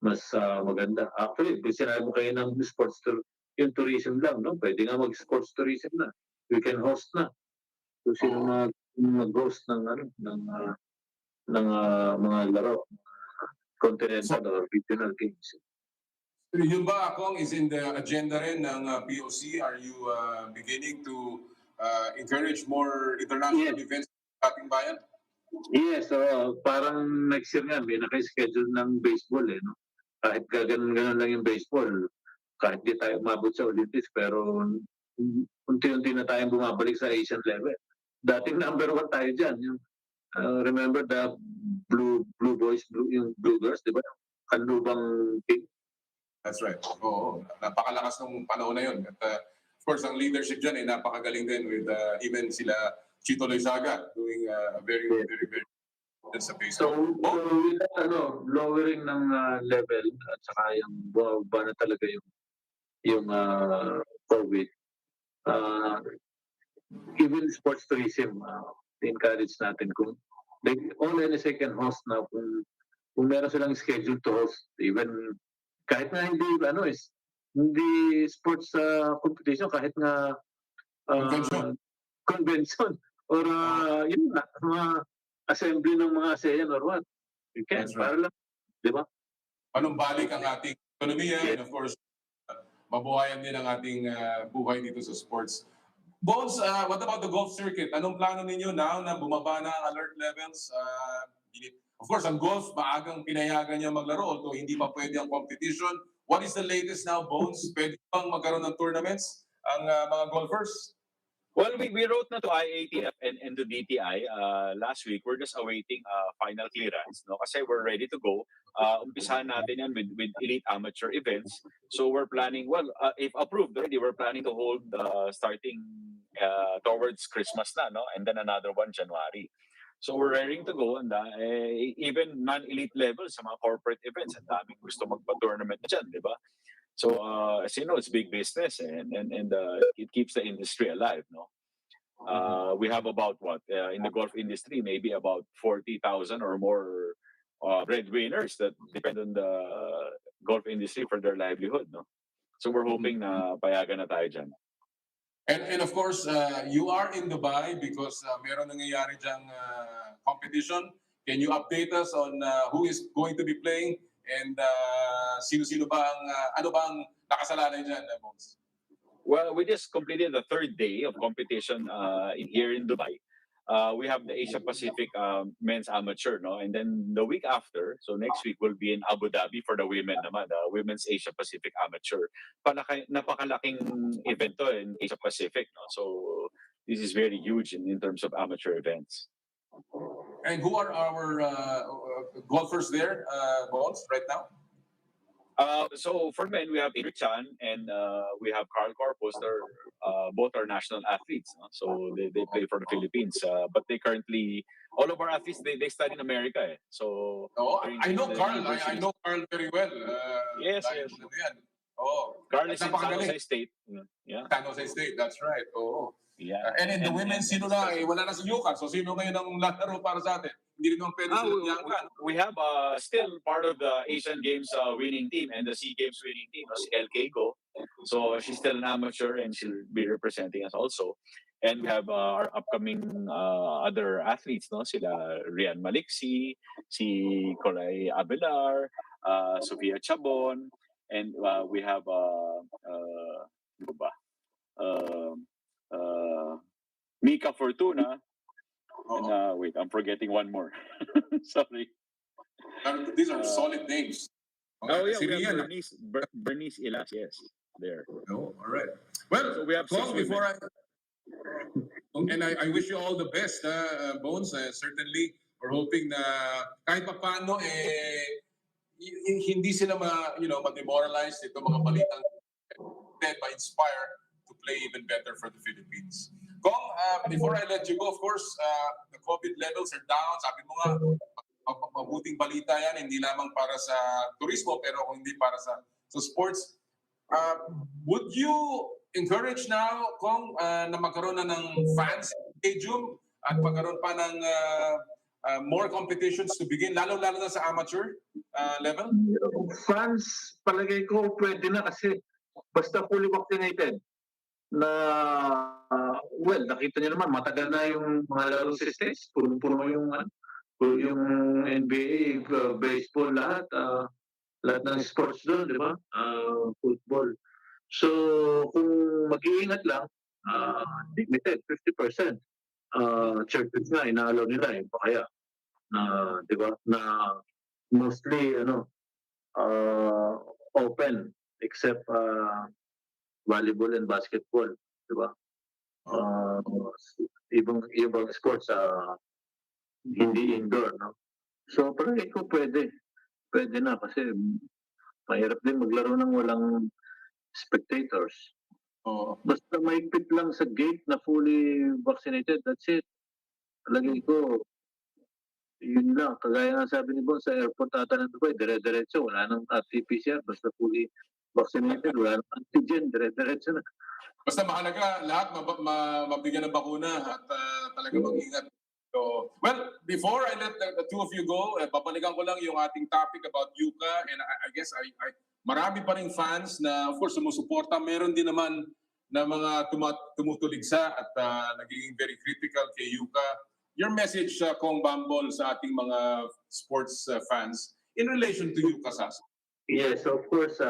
mas maganda. Actually, kung sinabi mo kayo ng sports yung tourism lang, no, pwede nga mag-sports tourism na. We can host na. Kung sino mag-host ng mga laro, continental or regional games. Yun ba, Kong, is in the agenda rin ng POC? Are you beginning to encourage more international Yes. events sa ating bayan? Yes, parang next year nga, may naka-schedule ng baseball eh. No? Kahit ganun lang yung baseball, kahit di tayo umabot sa Olympics, pero unti-unti na tayong bumabalik sa Asian level. Dating number 1 tayo dyan. Yung, remember the Blue Boys, yung Blue Girls, di ba? Kanlubang team. That's right. Oo, napakalakas ng panahon na yun. At of course, ang leadership dyan ay napakagaling din with even sila Chito Loizaga doing very good sa So, baseball. with that, lowering ng level at saka yung bumaba na talaga yung COVID, even sports tourism, encourage natin kung like only any second host na kung meron silang schedule to host, even kahit na hindi sports competition, kahit nga Convention. convention or yun na, mga assembly ng mga ASEAN or what. You can, That's right. para lang, di ba? Panumbalik ang ating ekonomiya and of course, mabuhayan din ang ating buhay dito sa sports. Bones, what about the golf circuit? Anong plano ninyo now na bumaba na ang alert levels? Of course, ang golf, maagang pinayagan niya maglaro, although hindi pa pwede ang competition. What is the latest now, Bones? Pwede bang magkaroon ng tournaments ang mga golfers? Well, we wrote na to IATF and to DTI last week. We're just awaiting final clearance, no? Kasi we're ready to go. Umpisahan natin yan with elite amateur events. So we're planning, if approved already, we're planning to hold starting towards Christmas na, no? And then another one January. So we're raring to go, and even non-elite level sa mga corporate events, ang daming gusto magpa-tournament na dyan, di ba? So as you know, it's big business, and it keeps the industry alive. No, we have about in the golf industry, maybe about 40,000 or more breadwinners that depend on the golf industry for their livelihood. No, so we're hoping na payagan na tayo dyan. And of course, you are in Dubai because meron nangyayari dyang competition. Can you update us on who is going to be playing and sino-sino ba ang ano bang nakasalalay diyan, Bones? Well, we just completed the 3rd day of competition here in Dubai. We have the Asia Pacific men's amateur, no, and then the week after, so next week will be in Abu Dhabi for the women naman, the women's Asia Pacific amateur. Napakalaking event to in Asia Pacific, no. So this is very huge in terms of amateur events. And who are our golfers there, Bones, right now? So for men, we have Adrian Chan and we have Carl Corpus. They're both are national athletes. No? So they play for the Philippines. But they currently, all of our athletes, they study in America. Eh. So I know Carl. I know Carl very well. Yes. Carl is in San Jose State. Yeah. San Jose State, that's right. Oh. Yeah. And in the women's, sino na? Wala na si Yuka. So sino ngayon ang lalaro para sa atin? Hindi rin naman pwede sila we have still part of the Asian Games winning team and the SEA Games winning team, si LK Go. So she's still an amateur and she'll be representing us also. And we have our upcoming other athletes, no? Sila Rian Maliksi, si Colay Abelar, Sofia Chabon, and we have Mika Fortuna. And, wait, I'm forgetting one more. Sorry. These are solid names. Oh yeah, Si we have Rian. Bernice Ilas, yes, there. Oh, all right. Well, So we have Kong, six before and I wish you all the best, Bones. Certainly, we're hoping na kahit pa paano, hindi sila ma-demoralize ito mga balitang ma-inspire to play even better for the Philippines. Kong, before I let you go, of course, the COVID levels are down. Sabi mo nga, mabuting balita yan, hindi lamang para sa turismo, pero kung hindi para sa sports. Would you encourage now, Kong, na magkaroon na ng fans stadium at magkaroon pa ng more competitions to begin, lalo-lalo na sa amateur level? Fans, palagay ko pwede na kasi basta fully vaccinated na nakita niyo naman matagal na yung mga laro sa stage, puro yung NBA, baseball, lahat ng sports doon, di ba? Football. So kung mag-iingat lang, limited, 50%. Churches na, inaalaw nila eh, kaya, di ba, na mostly, open, except volleyball and basketball, di ba? Uh, ibang sports, hindi indoor, no? So, parang ito pwede na kasi mahirap din maglaro ng walang spectators. Oo. Basta maigpit lang sa gate na fully vaccinated, that's it. Palagay ko, yun lang. Kagaya nga sabi ni Bon, sa airport ata ng Dubai, dire-diretso, wala nang RT-PCR, basta fully vaccinated, wala nang antigen, dire-diretso na. Basta mahalaga lahat mabigyan ng bakuna at talaga mag-ingat. So, well, before I let the two of you go, babalikan ko lang yung ating topic about Yuka, and I guess marami pa ring fans na of course sumusuporta. Meron din naman na mga tumutuligsa at nagiging very critical kay Yuka. Your message, Kong Bambol, sa ating mga sports fans in relation to Yuka Saso. Yes, of course,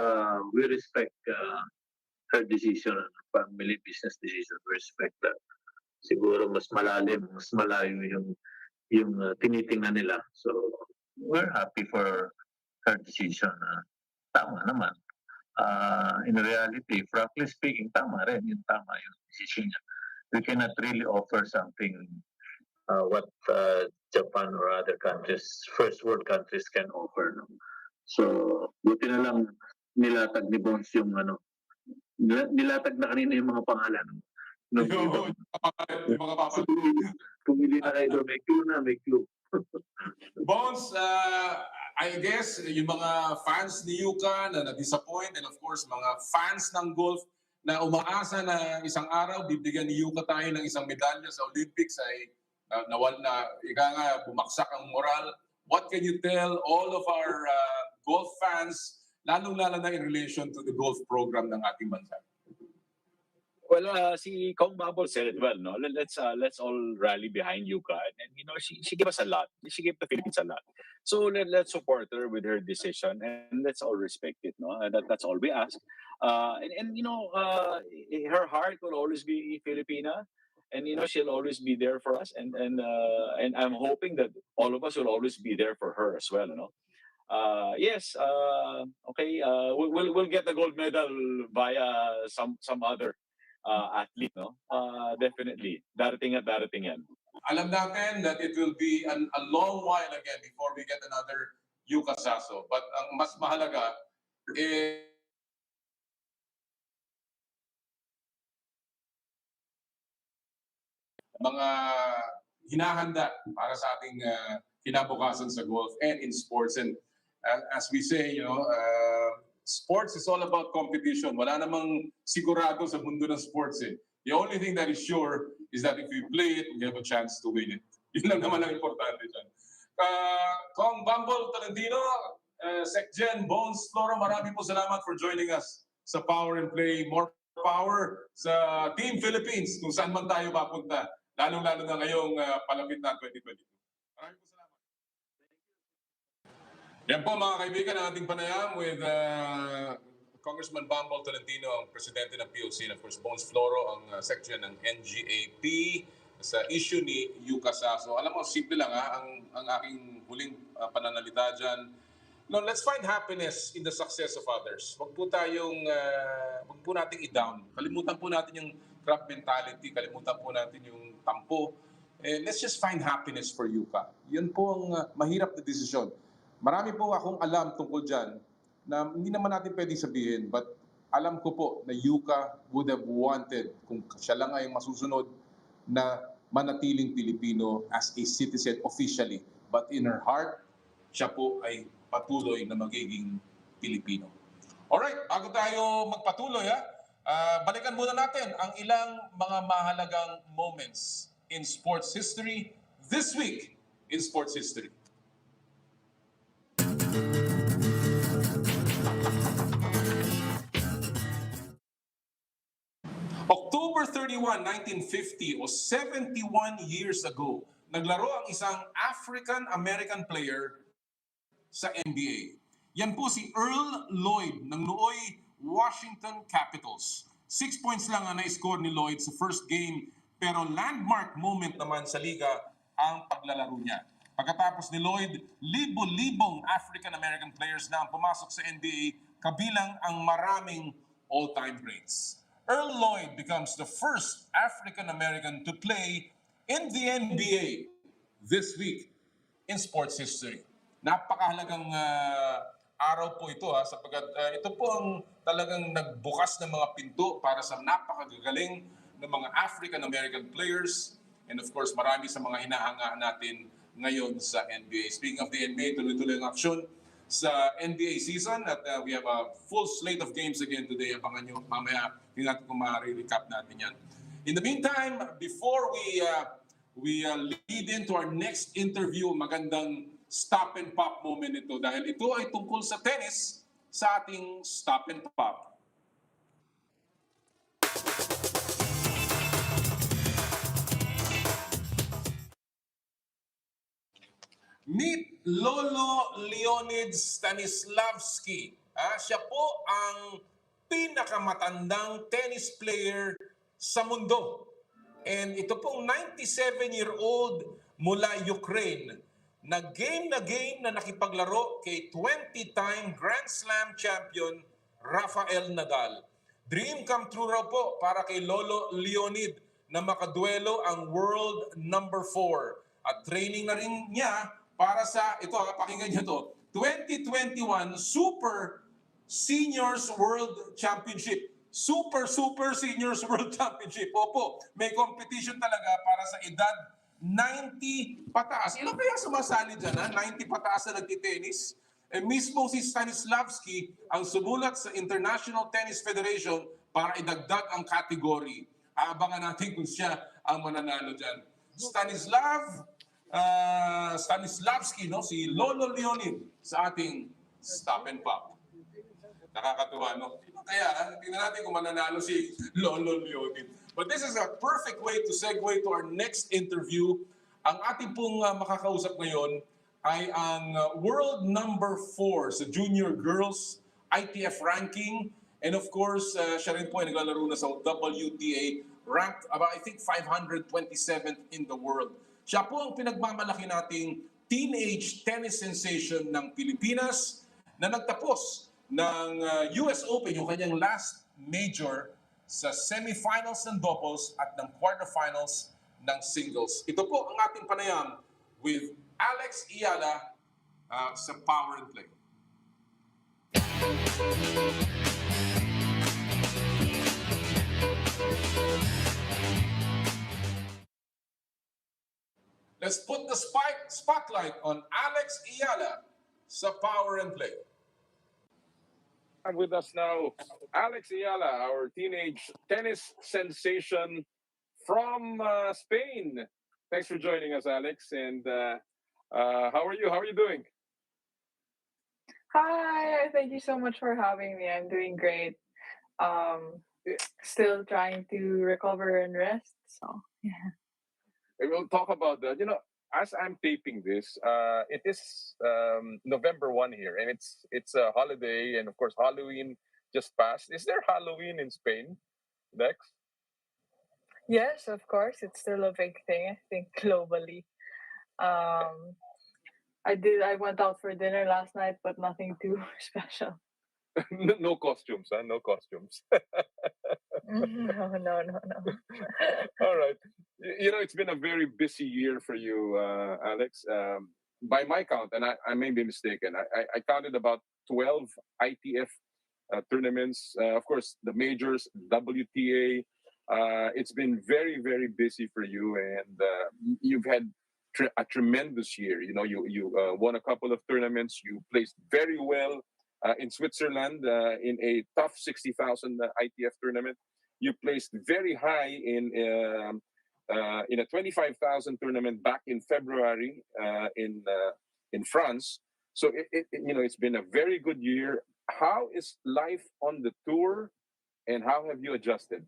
we respect her decision, family business decision. We respect that. Siguro mas malalim, mas malayo yung tinitingnan nila. So, we're happy for her decision. Tama naman. In reality, frankly speaking, tama yung decision niya. We cannot really offer something what Japan or other countries, first world countries can offer. No? So, buti na lang nilatag ni Bones yung nilatag na kanina yung mga pangalan. No, Yung mga papat. Pumili na kayo, may clue. Bones, I guess yung mga fans ni Yuka na na-disappoint, and of course mga fans ng golf na umaasa na isang araw bibigyan ni Yuka tayo ng isang medalya sa Olympics ay bumaksak ang moral. What can you tell all of our golf fans, lalong-lalo na in relation to the golf program ng ating bansa? Well, si Kong Bambol said it well, no? Let's all rally behind Yuka, and she gave us a lot. She gave the Philippines a lot. So let's support her with her decision, and let's all respect it, no? And that's all we ask. Her heart will always be Filipina, and she'll always be there for us, and I'm hoping that all of us will always be there for her as well, no? Yes, okay. We'll get the gold medal via some other athlete, no? Definitely. Darating yan. Alam natin that it will be a long while again before we get another Yuka Saso. But ang mas mahalaga mga hinahanda para sa ating kinabukasan sa golf and in sports. And as we say, sports is all about competition. Wala namang sigurado sa mundo ng sports eh. The only thing that is sure is that if we play it, we have a chance to win it. Yun lang naman ang importante dyan. Kong Bambol Tolentino, Secgen, Bones Floro, marami po salamat for joining us sa Power and Play. More power sa Team Philippines kung saan man tayo papunta. Lalong-lalo na ngayong palapit na 2022. Maraming po salamat. Yan po mga kaibigan ang ating panayam with Congressman Bambol Tolentino, ang presidente ng POC, and of course Bones Floro, ang section ng NGAP sa issue ni Yuka Saso. Alam mo, simple lang ang aking huling pananalita dyan. No, let's find happiness in the success of others. Wag po nating i-down. Kalimutan po natin yung crab mentality, kalimutan po natin yung tampo. Let's just find happiness for Yuka. Yun po ang mahirap na desisyon. Marami po akong alam tungkol dyan na hindi naman natin pwedeng sabihin, but alam ko po na Yuka would have wanted, kung siya lang ay masusunod, na manatiling Pilipino as a citizen officially. But in her heart, siya po ay patuloy na magiging Pilipino. Alright, bago tayo magpatuloy, balikan muna natin ang ilang mga mahalagang moments in sports history this week in sports history. October 31, 1950 o 71 years ago, naglaro ang isang African-American player sa NBA. Yan po si Earl Lloyd ng nooy Washington Capitals. 6 points lang ang na-score ni Lloyd sa first game, pero landmark moment naman sa liga ang paglalaro niya. Pagkatapos ni Lloyd, libo-libong African-American players na ang pumasok sa NBA, kabilang ang maraming all-time greats. Earl Lloyd becomes the first African-American to play in the NBA this week in sports history. Napakahalagang araw po ito sapagkat ito po ang talagang nagbukas ng mga pinto para sa napakagagaling ng mga African-American players, and of course marami sa mga hinahanga natin ngayon sa NBA. Speaking of the NBA, tuloy-tuloy ang aksyon sa NBA season at we have a full slate of games again today. Abangan nyo mamaya, hindi natin kung ma-recap natin yan. In the meantime, before we lead into our next interview, magandang stop and pop moment ito dahil ito ay tungkol sa tennis sa ating stop and pop. Meet Lolo Leonid Stanislavski. Siya po ang pinakamatandang tennis player sa mundo. And ito pong 97-year-old mula Ukraine na game na nakipaglaro kay 20-time Grand Slam champion Rafael Nadal. Dream come true raw po para kay Lolo Leonid na makaduelo ang world number 4. At training na rin niya para sa, ito pakinggan niyo to, 2021 Super Seniors World Championship. Super Seniors World Championship. Opo, may competition talaga para sa edad 90 pataas. Ilan kaya sumasali dyan, 90 pataas na nagtitennis? Mismo si Stanislavski ang sumulat sa International Tennis Federation para idagdag ang category. Aabangan natin kung siya ang mananalo dyan. Stanislavski, no? Si Lolo Leonid sa ating Stop and Pop. Nakakatuwa, no? Kaya, tingnan natin kung mananalo si Lolo Leonid. But this is a perfect way to segue to our next interview. Ang ating pong makakausap ngayon ay ang world number 4 sa junior girls ITF ranking. And of course, siya rin po ay naglalaro na sa WTA, ranked about, I think, 527th in the world. Siya po ang pinagmamalaki nating teenage tennis sensation ng Pilipinas na nagtapos ng US Open, yung kanyang last major, sa semifinals ng doubles at ng quarterfinals ng singles. Ito po ang ating panayam with Alex Eala sa Power and Play. Let's put the spotlight on Alex Eala sa Power and Play. With us now, Alex Eala, our teenage tennis sensation from Spain. Thanks for joining us, Alex. And how are you? How are you doing? Hi, thank you so much for having me. I'm doing great. Still trying to recover and rest. So yeah. We'll talk about that. You know, as I'm taping this, it is November 1 here, and it's a holiday, and of course Halloween just passed. Is there Halloween in Spain, Dex? Yes, of course, it's still a big thing, I think, globally. I went out for dinner last night, but nothing too special. No costumes, huh? No costumes. No. All right. You know, it's been a very busy year for you, Alex. By my count, and I may be mistaken, I counted about 12 ITF tournaments. Of course, the majors, WTA. It's been very, very busy for you, and you've had a tremendous year. You know, you won a couple of tournaments. You placed very well in Switzerland in a tough 60,000 ITF tournament. You placed very high in a 25,000 tournament back in February in France. So it's been a very good year. How is life on the tour, and how have you adjusted?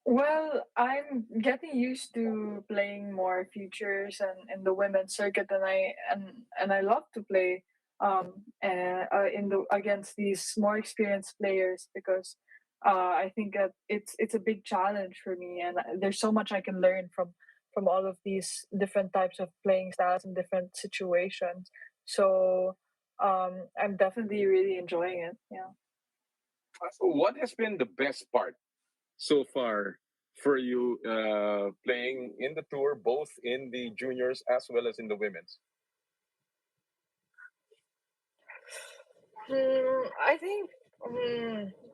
Well, I'm getting used to playing more futures and in the women's circuit, and I love to play and in the against these more experienced players, because I think that it's a big challenge for me, and there's so much I can learn from all of these different types of playing styles and different situations. So I'm definitely really enjoying it. Yeah. So what has been the best part so far for you playing in the tour, both in the juniors as well as in the women's? I think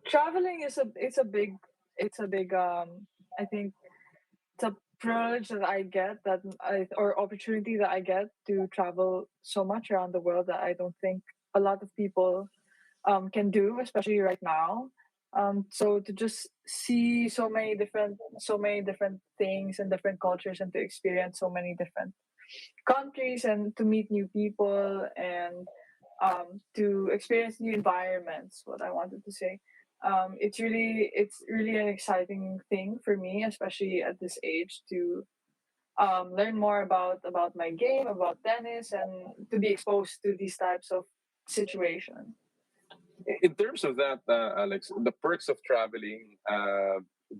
traveling is it's a big I think it's a privilege that I get, or opportunity that I get to travel so much around the world, that I don't think a lot of people can do, especially right now. So to just see so many different things and different cultures, and to experience so many different countries, and to meet new people, and to experience new environments. What I wanted to say, it's really an exciting thing for me, especially at this age, to learn more about my game, about tennis, and to be exposed to these types of situations. In terms of that, Alex, the perks of traveling,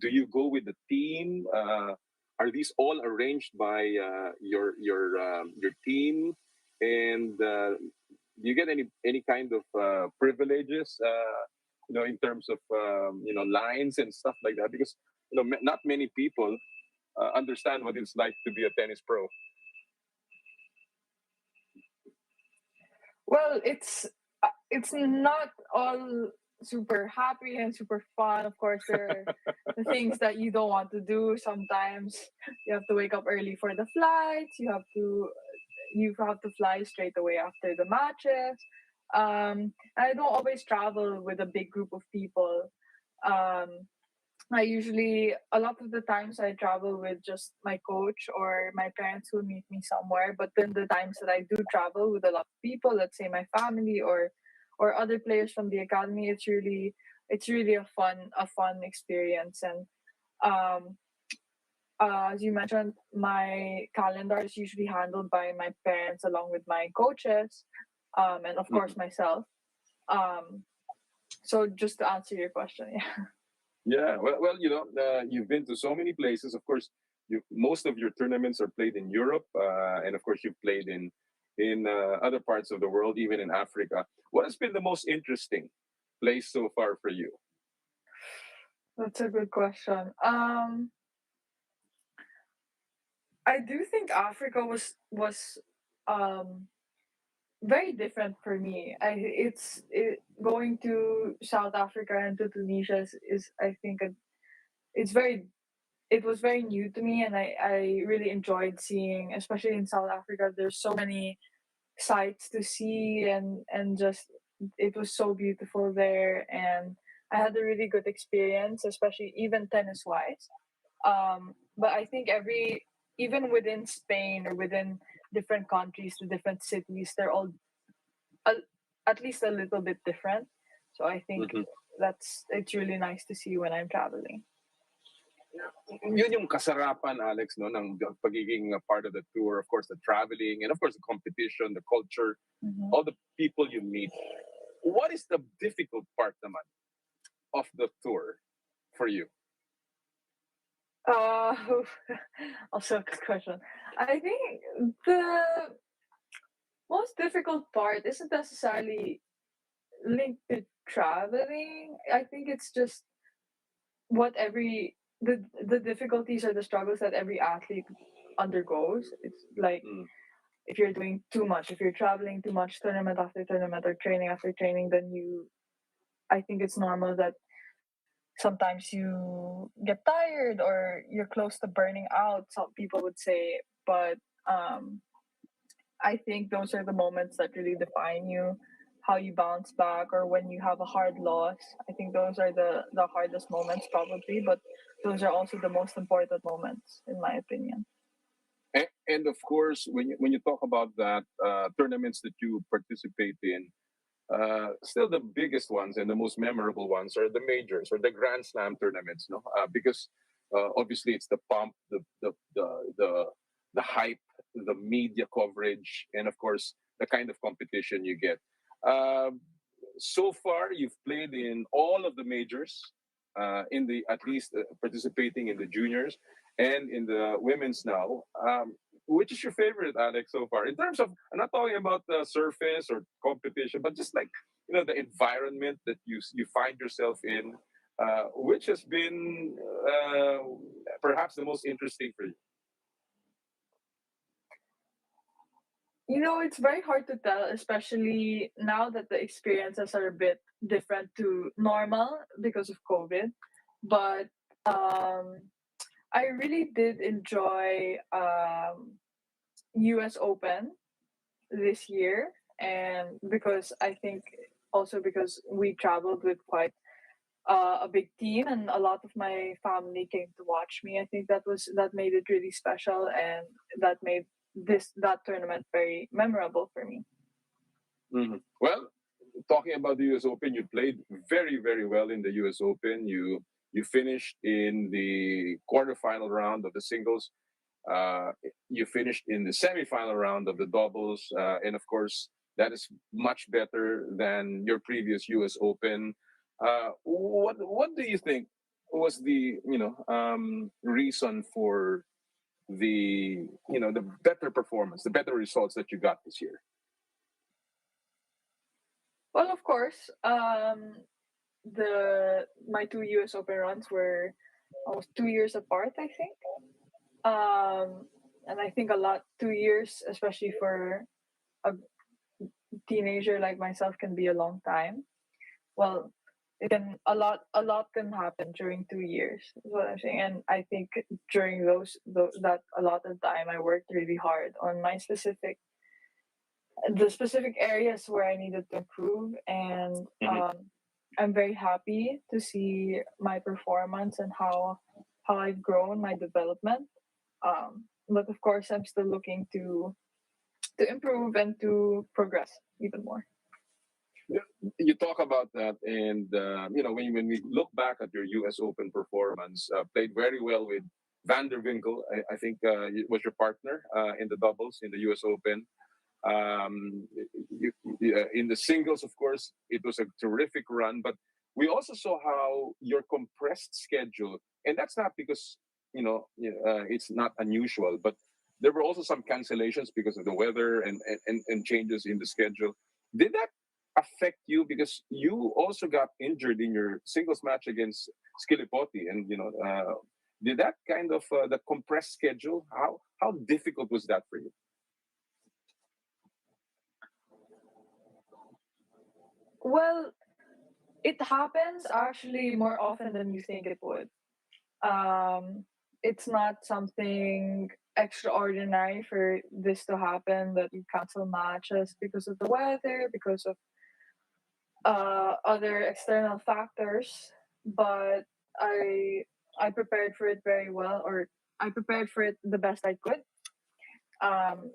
do you go with the team? Are these all arranged by your team? And do you get any kind of privileges? In terms of lines and stuff like that, because not many people understand what it's like to be a tennis pro. Well, it's not all super happy and super fun. Of course, there are the things that you don't want to do. Sometimes you have to wake up early for the flights. You have to fly straight away after the matches. I don't always travel with a big group of people. Um, a lot of the times I travel with just my coach, or my parents who meet me somewhere. But then the times that I do travel with a lot of people, let's say my family, or other players from the academy, it's really a fun experience. And um, as you mentioned, my calendar is usually handled by my parents along with my coaches, and of course myself. Um, so just to answer your question, yeah. Yeah, well, you've been to so many places. Of course, most of your tournaments are played in Europe, and of course, you've played in other parts of the world, even in Africa. What has been the most interesting place so far for you? That's a good question. I do think Africa was um very different for me. Going to South Africa and to Tunisia is I think it's very it was very new to me, and I really enjoyed seeing, especially in South Africa. There's so many sights to see, and just it was so beautiful there, and I had a really good experience, especially even tennis wise. But I think even within Spain, or within different countries, the different cities, they're all a, at least a little bit different. So I think Mhm. it's really nice to see when I'm traveling. Yun yung kasarapan, Alex, no, ng pagiging part of the tour. Of course, the traveling, and of course, the competition, the culture, Mhm. all the people you meet. What is the difficult part naman of the tour for you? Uh, Also a good question. I think the most difficult part isn't necessarily linked to traveling. I think it's just what the difficulties or the struggles that every athlete undergoes. It's like, Mm. if you're doing too much, if you're traveling too much, tournament after tournament, or training after training, then I think it's normal that sometimes you get tired, or you're close to burning out, some people would say. But um, I think those are the moments that really define you, how you bounce back, or when you have a hard loss. I think those are the hardest moments, probably, but those are also the most important moments, in my opinion. And of course, when you talk about that tournaments that you participate in, still the biggest ones and the most memorable ones are the majors or the Grand Slam tournaments, no? Because obviously it's the pump, the hype, the media coverage, and of course the kind of competition you get. Um, so far, you've played in all of the majors, in the at least participating in the juniors and in the women's now. Which is your favorite, Alex, so far? In terms of, I'm not talking about the surface or competition, but just like the environment that you find yourself in. Which has been perhaps the most interesting for you? It's very hard to tell, especially now that the experiences are a bit different to normal because of COVID. But I really did enjoy US Open this year, and because I think also because we traveled with quite a big team, and a lot of my family came to watch me. I think that made it really special, and that made that tournament very memorable for me. Well, talking about the U.S. Open, you played very, very well in the U.S. Open. You finished in the quarterfinal round of the singles. Uh, you finished in the semifinal round of the doubles, and of course, that is much better than your previous U.S. Open. What do you think was the reason for the better performance, the better results that you got this year? Well, of course, the my two US Open runs were almost 2 years apart, I think. And I think 2 years, especially for a teenager like myself, can be a long time. Well, it can a lot can happen during 2 years. Is what I'm saying, and I think during that a lot of time, I worked really hard on the specific areas where I needed to improve, and I'm very happy to see my performance and how I've grown my development. But of course, I'm still looking to improve and to progress even more. You talk about that, and when we look back at your U.S. Open performance, played very well with Van der Winkel. I think it was your partner in the doubles in the U.S. Open. In the singles, of course, it was a terrific run, but we also saw how your compressed schedule, and that's not because it's not unusual, but there were also some cancellations because of the weather and changes in the schedule. Did that affect you, because you also got injured in your singles match against Skilipoti, and did that kind of the compressed schedule, how difficult was that for you? Well, it happens actually more often than you think it would. It's not something extraordinary for this to happen, that you cancel matches because of the weather, because of other external factors. But I prepared for it very well, or I prepared for it the best I could,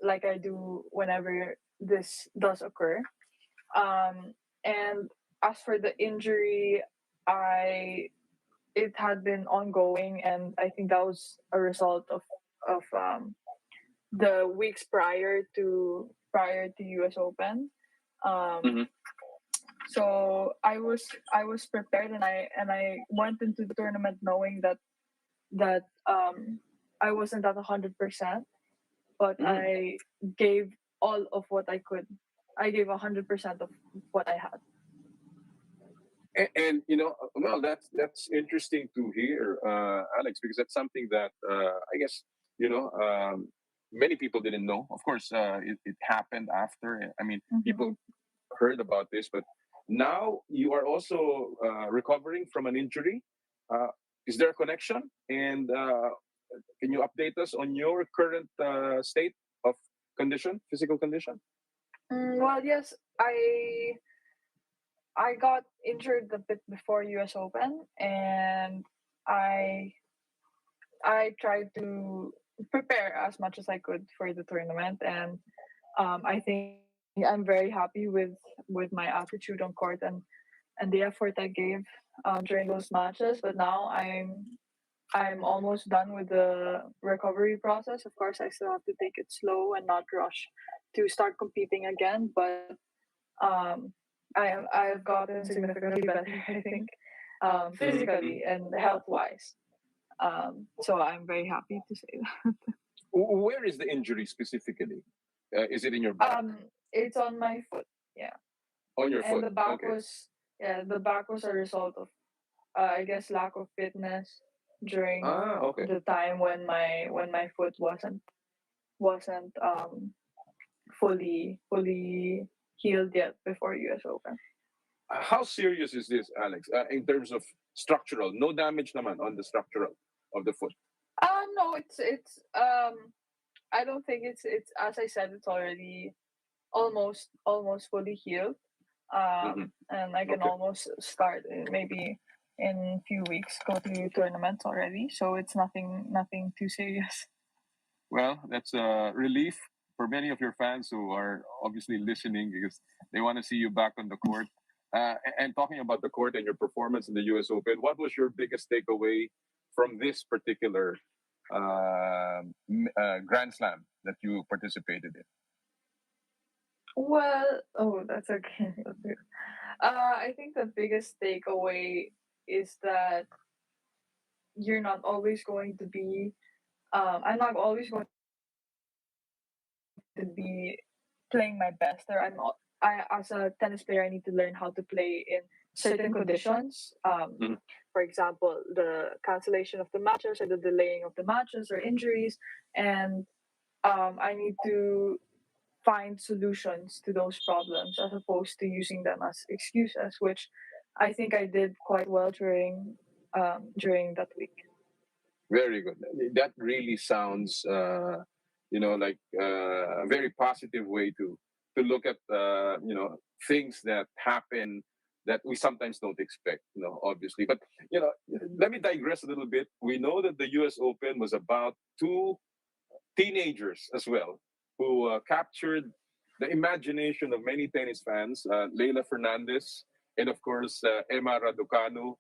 like I do whenever this does occur. And as for the injury, it had been ongoing, and I think that was a result of the weeks prior to US Open. Mhm. So I was prepared, and I went into the tournament knowing that I wasn't at 100%, but I gave all of what I could. I gave 100% of what I had. And well, that's interesting to hear, Alex, because that's something that I guess many people didn't know. Of course, it happened after. I mean, people heard about this, but now you are also recovering from an injury. Is there a connection? And can you update us on your current state of physical condition? Well, yes, I got injured a bit before US Open, and I tried to prepare as much as I could for the tournament, and I think I'm very happy with my attitude on court, and the effort I gave during those matches. But now I'm almost done with the recovery process. Of course, I still have to take it slow and not rush to start competing again. But I've gotten significantly better, I think, physically and health wise. So I'm very happy to say that. Where is the injury specifically? Is it in your back? It's on my foot. Yeah, On your and foot? the back Okay. was the back was a result of I guess lack of fitness during Okay. the time when my foot wasn't fully healed yet before US Open. How serious is this, Alex? In terms of structural, no damage naman on the structural of the foot. No, it's I don't think it's as I said, it's already almost fully healed. And I can Okay. almost start maybe in a few weeks go to tournaments already. So it's nothing too serious. Well, that's a relief for many of your fans who are obviously listening because they want to see you back on the court. And talking about the court and your performance in the U.S. Open, what was your biggest takeaway from this particular Grand Slam that you participated in? Well, oh, that's okay. That's good. I think the biggest takeaway is that you're not always going to be. I'm not always going to be playing my best. Or I as a tennis player, I need to learn how to play in certain conditions. For example, the cancellation of the matches or the delaying of the matches or injuries, and I need to find solutions to those problems as opposed to using them as excuses, which I think I did quite well during that week. Very good. That really sounds, like a very positive way to look at, things that happen that we sometimes don't expect, obviously. But, let me digress a little bit. We know that the U.S. Open was about two teenagers as well who captured the imagination of many tennis fans, Leila Fernandez and, of course, Emma Raducanu.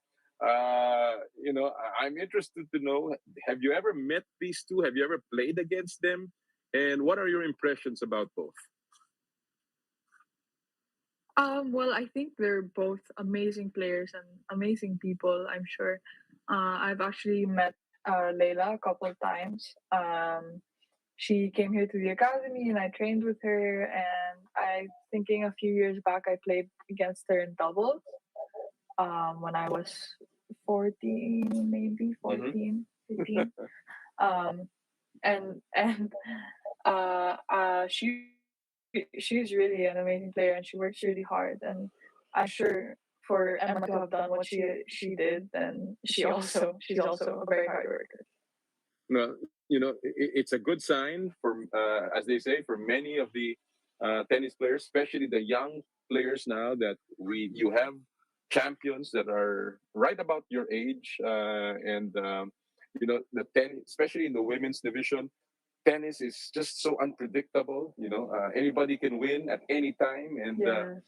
I'm interested to know, have you ever met these two? Have you ever played against them? And what are your impressions about both? Well, I think they're both amazing players and amazing people, I'm sure. I've actually met Leila a couple of times. She came here to the academy and I trained with her. And I thinking a few years back, I played against her in doubles when I was 14, maybe 14, 15. And she's really an amazing player and she works really hard. And I'm sure for Emma to have done what she did, then she's also a very hard worker. Well, it's a good sign for, as they say, for many of the tennis players, especially the young players now that you have champions that are right about your age, and the tennis, especially in the women's division, tennis is just so unpredictable. Anybody can win at any time, and Yes.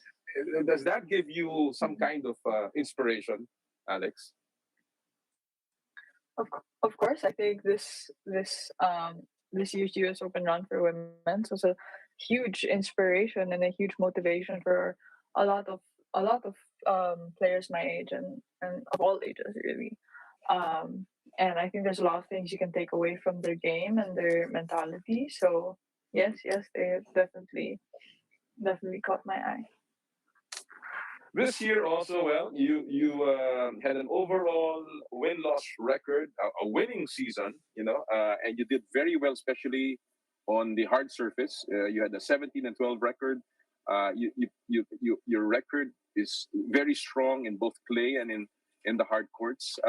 does that give you some kind of inspiration, Alex? Of course, I think this year's US Open run for women was a huge inspiration and a huge motivation for a lot of players my age and of all ages really. And I think there's a lot of things you can take away from their game and their mentality. So yes, they definitely caught my eye. This year also, well, you had an overall win-loss record, a winning season, and you did very well, especially on the hard surface. You had a 17-12 record. Your record is very strong in both clay and in the hard courts.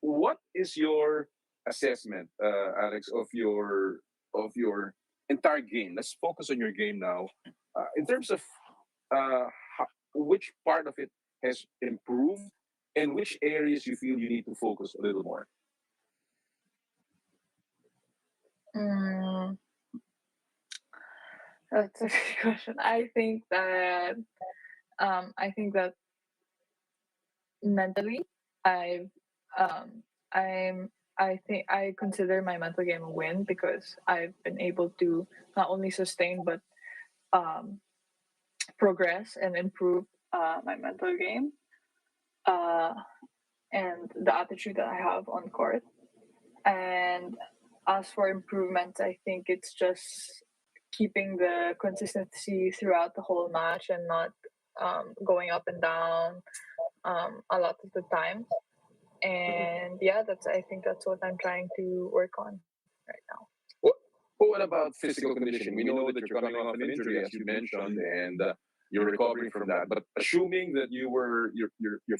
What is your assessment, Alex, of your entire game? Let's focus on your game now, in terms of uh, which part of it has improved and which areas you feel you need to focus a little more. Mm, that's a good question. I think that mentally, I've I think I consider my mental game a win because I've been able to not only sustain but um, progress and improve my mental game, uh, and the attitude that I have on court. And as for improvements, I think it's just keeping the consistency throughout the whole match and not going up and down a lot of the time. And yeah, that's I think that's what I'm trying to work on right now. What, what about physical conditioning? We know that you're coming off an injury, as you mentioned, and you're recovering from that. But assuming that your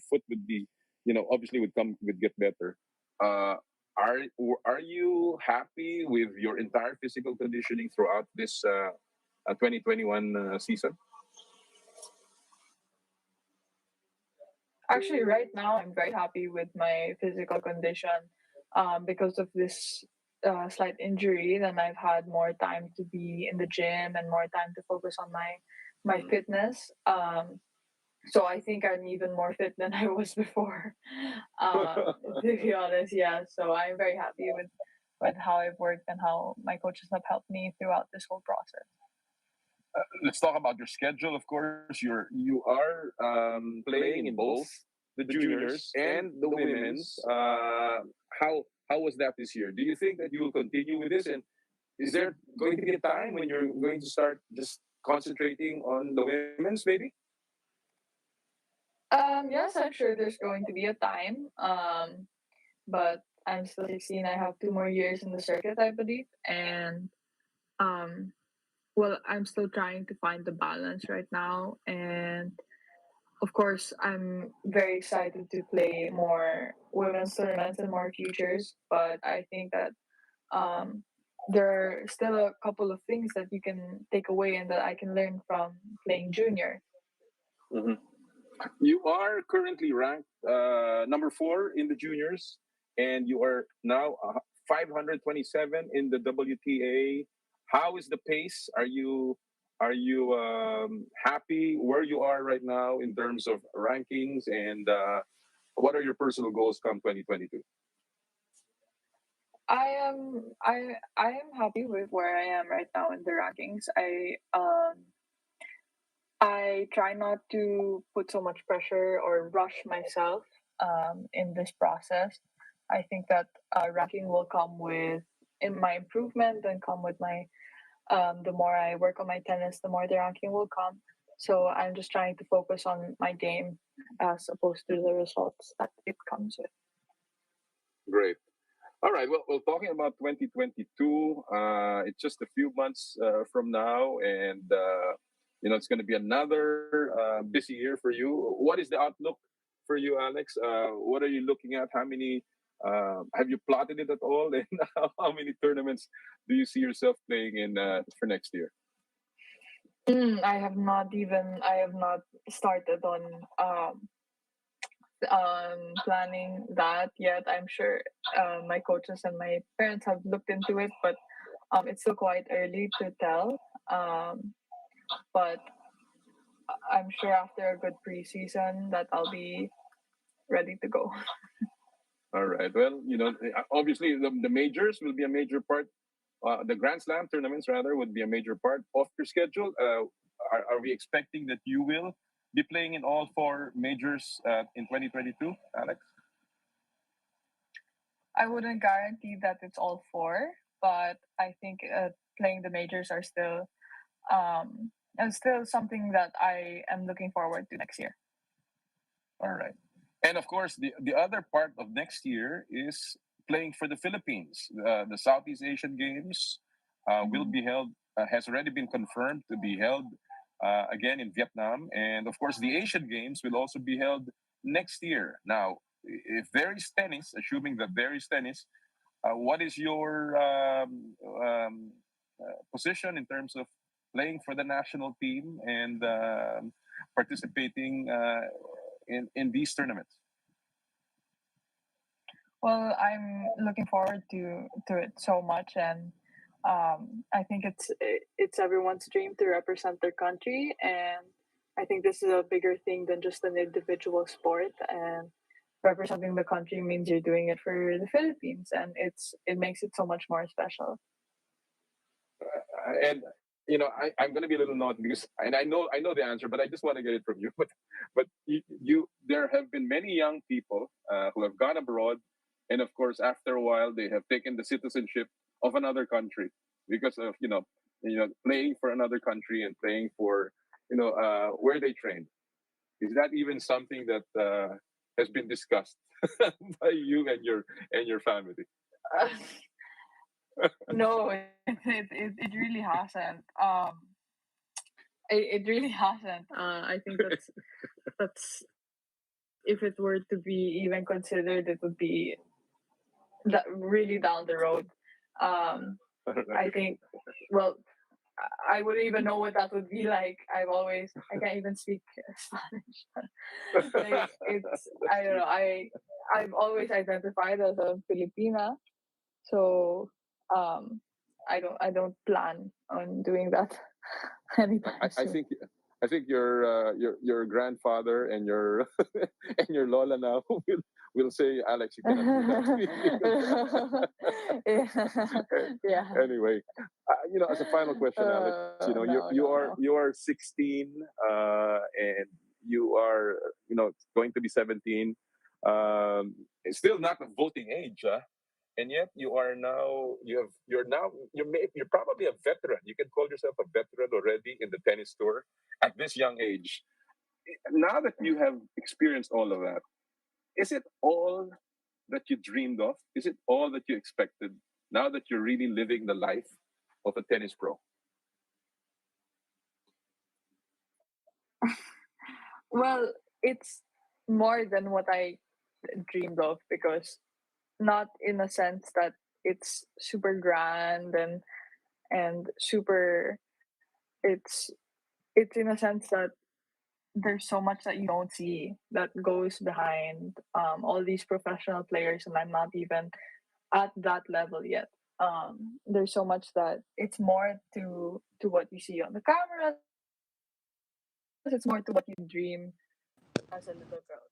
foot would be, obviously would get better. Uh, are are you happy with your entire physical conditioning throughout this 2021 season? Actually, right now I'm very happy with my physical condition because of this slight injury. Then I've had more time to be in the gym and more time to focus on my fitness. So I think I'm even more fit than I was before. To be honest, yeah. So I'm very happy with how I've worked and how my coaches have helped me throughout this whole process. Let's talk about your schedule. Of course, you are playing in both the juniors and the women's. How was that this year? Do you think that you will continue with this? And is there going to be a time when you're going to start just concentrating on the women's, maybe? Yes, I'm sure there's going to be a time. But I'm still 16. I have 2 more years in the circuit, I believe, and um, well, I'm still trying to find the balance right now, and of course, I'm very excited to play more women's tournaments and more futures. But I think that um, there are still a couple of things that you can take away and that I can learn from playing junior. Mhm. You are currently ranked number 4 in the juniors, and you are now 527 in the WTA. How is the pace? Are you happy where you are right now in terms of rankings, and what are your personal goals come 2022? I am happy with where I am right now in the rankings. I try not to put so much pressure or rush myself in this process. I think that ranking will come with in my improvement and come with my the more I work on my tennis, the more the ranking will come. So I'm just trying to focus on my game as opposed to the results that it comes with. Great. All right. Well, talking about 2022, it's just a few months from now, and it's going to be another busy year for you. What is the outlook for you, Alex? What are you looking at? How many? Have you plotted it at all? And how many tournaments do you see yourself playing in for next year? I have not started on planning that yet. I'm sure my coaches and my parents have looked into it, but it's still quite early to tell. But I'm sure after a good preseason that I'll be ready to go. All right. Well, obviously the majors will be a major part. The Grand Slam tournaments, rather, would be a major part of your schedule. Are we expecting that you will be playing in all 4 majors in 2022, Alex? I wouldn't guarantee that it's all 4, but I think playing the majors are still it's still something that I am looking forward to next year. All right. And of course, the other part of next year is playing for the Philippines. The Southeast Asian Games will be held, has already been confirmed to be held again in Vietnam. And of course, the Asian Games will also be held next year. Now, if there is tennis, assuming that there is tennis, what is your position in terms of playing for the national team and participating in these tournaments? Well, I'm looking forward to it so much, and I think it's everyone's dream to represent their country, and I think this is a bigger thing than just an individual sport. And representing the country means you're doing it for the Philippines, and it makes it so much more special. And I'm going to be a little naughty because, and I know the answer, but I just want to get it from you. But there have been many young people who have gone abroad, and of course, after a while, they have taken the citizenship of another country because of playing for another country and playing for where they trained. Is that even something that has been discussed by you and your family? No, it really hasn't. It really hasn't. I think that's if it were to be even considered, it would be really down the road. I think, well, I wouldn't even know what that would be like. I can't even speak Spanish. Like, I don't know. I've always identified as a Filipina, so I don't plan on doing that anytime I soon. think your grandfather and your and your lola now will say, Alex, you cannot do that. Yeah. Anyway, as a final question, Alex, you are 16, and you are going to be 17. It's still not a voting age, huh? And yet you're probably a veteran. You can call yourself a veteran already in the tennis tour at this young age. Now that you have experienced all of that, is it all that you dreamed of? Is it all that you expected? Now that you're really living the life of a tennis pro? Well, it's more than what I dreamed of, because not in a sense that it's super grand and super, it's in a sense that there's so much that you don't see that goes behind all these professional players, and I'm not even at that level yet. There's so much that it's more to what you see on the cameras. It's more to what you dream as a little girl.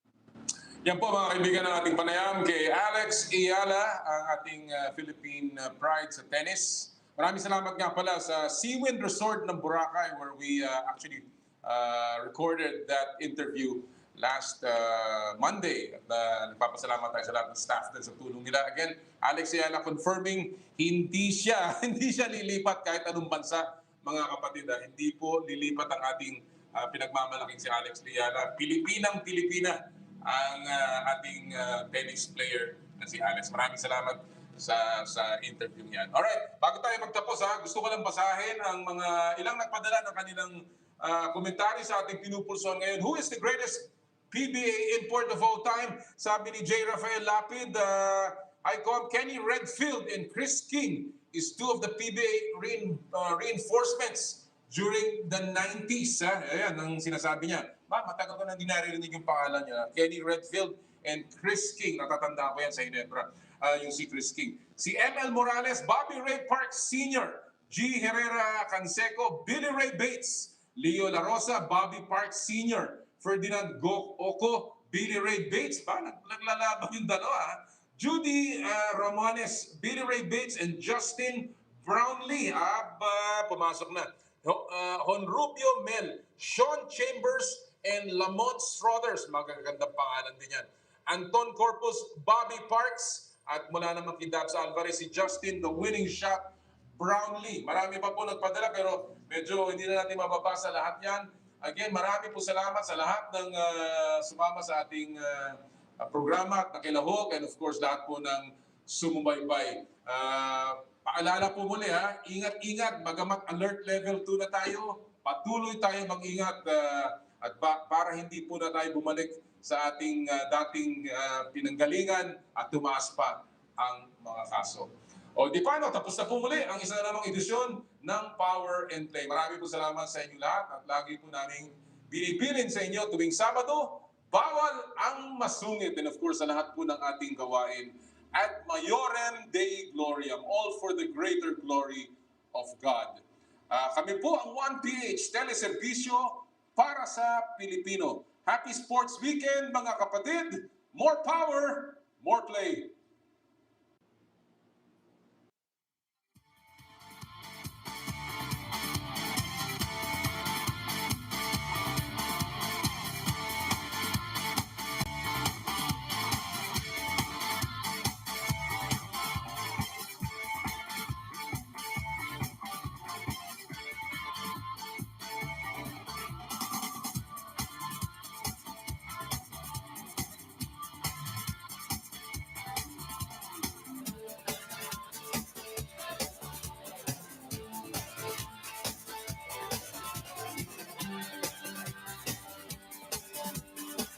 Yan po mga kaibigan ng ating panayam kay Alex Eala, ang ating Philippine pride sa tennis. Maraming salamat nga pala sa Seawind Resort ng Boracay, where we actually recorded that interview last Monday. At nagpapasalamat tayo sa lahat ng staff din sa tulong nila. Again, Alex Eala confirming hindi siya lilipat kahit anong bansa, mga kapatid. Hindi po lilipat ang ating pinagmamalaking si Alex Eala. Pilipinang-Pilipina ang ating tennis player na si Alex. Maraming salamat sa interview niyan. Alright, bago tayo magtapos, gusto ko lang basahin ang mga ilang nagpadala ng kanilang komentary sa ating pinupulsuan ngayon. Who is the greatest PBA import of all time? Sabi ni J. Rafael Lapid, Icon Kenny Redfield and Chris King is two of the PBA reinforcements during the 90s. Ayan ang sinasabi niya. Matagal ko na hindi naririnig yung pangalan niya. Kenny Redfield and Chris King. Natatanda ko yan sa Ginebra. Yung si Chris King. Si ML Morales, Bobby Ray Parks Sr., G. Herrera Canseco, Billy Ray Bates, Leo La Rosa, Bobby Parks Sr., Ferdinand Oko, Billy Ray Bates. Naglalaban yung dalawa. Judy Ramones, Billy Ray Bates, and Justin Brownlee. Pumasok na. Honrubio Mel, Sean Chambers, and Lamont Strothers. Magagandang pangalan din yan. Anton Corpus, Bobby Parks, at mula naman kay Dabs Alvarez, si Justin, the winning shot, Brownlee. Marami pa po nagpadala pero medyo hindi na natin mababasa lahat yan. Again, marami po salamat sa lahat ng sumama sa ating programa at nakilahok, and of course lahat po ng sumubaybay. Paalala po muli ingat-ingat, bagamat alert level 2 na tayo, patuloy tayo mag-ingat at para hindi po na tayo bumalik sa ating dating pinanggalingan at tumaas pa ang mga kaso. O di paano, tapos na po muli ang isa na namang edisyon ng Power and Play. Marami po salamat sa inyo lahat at lagi po namin binibilin sa inyo tuwing Sabado, bawal ang masungit. And of course, sa lahat po ng ating gawain at Maiorem Dei Gloriam, all for the greater glory of God. Kami po ang 1PH Teleserbisyo para sa Pilipino. Happy Sports Weekend mga kapatid! More power, more play!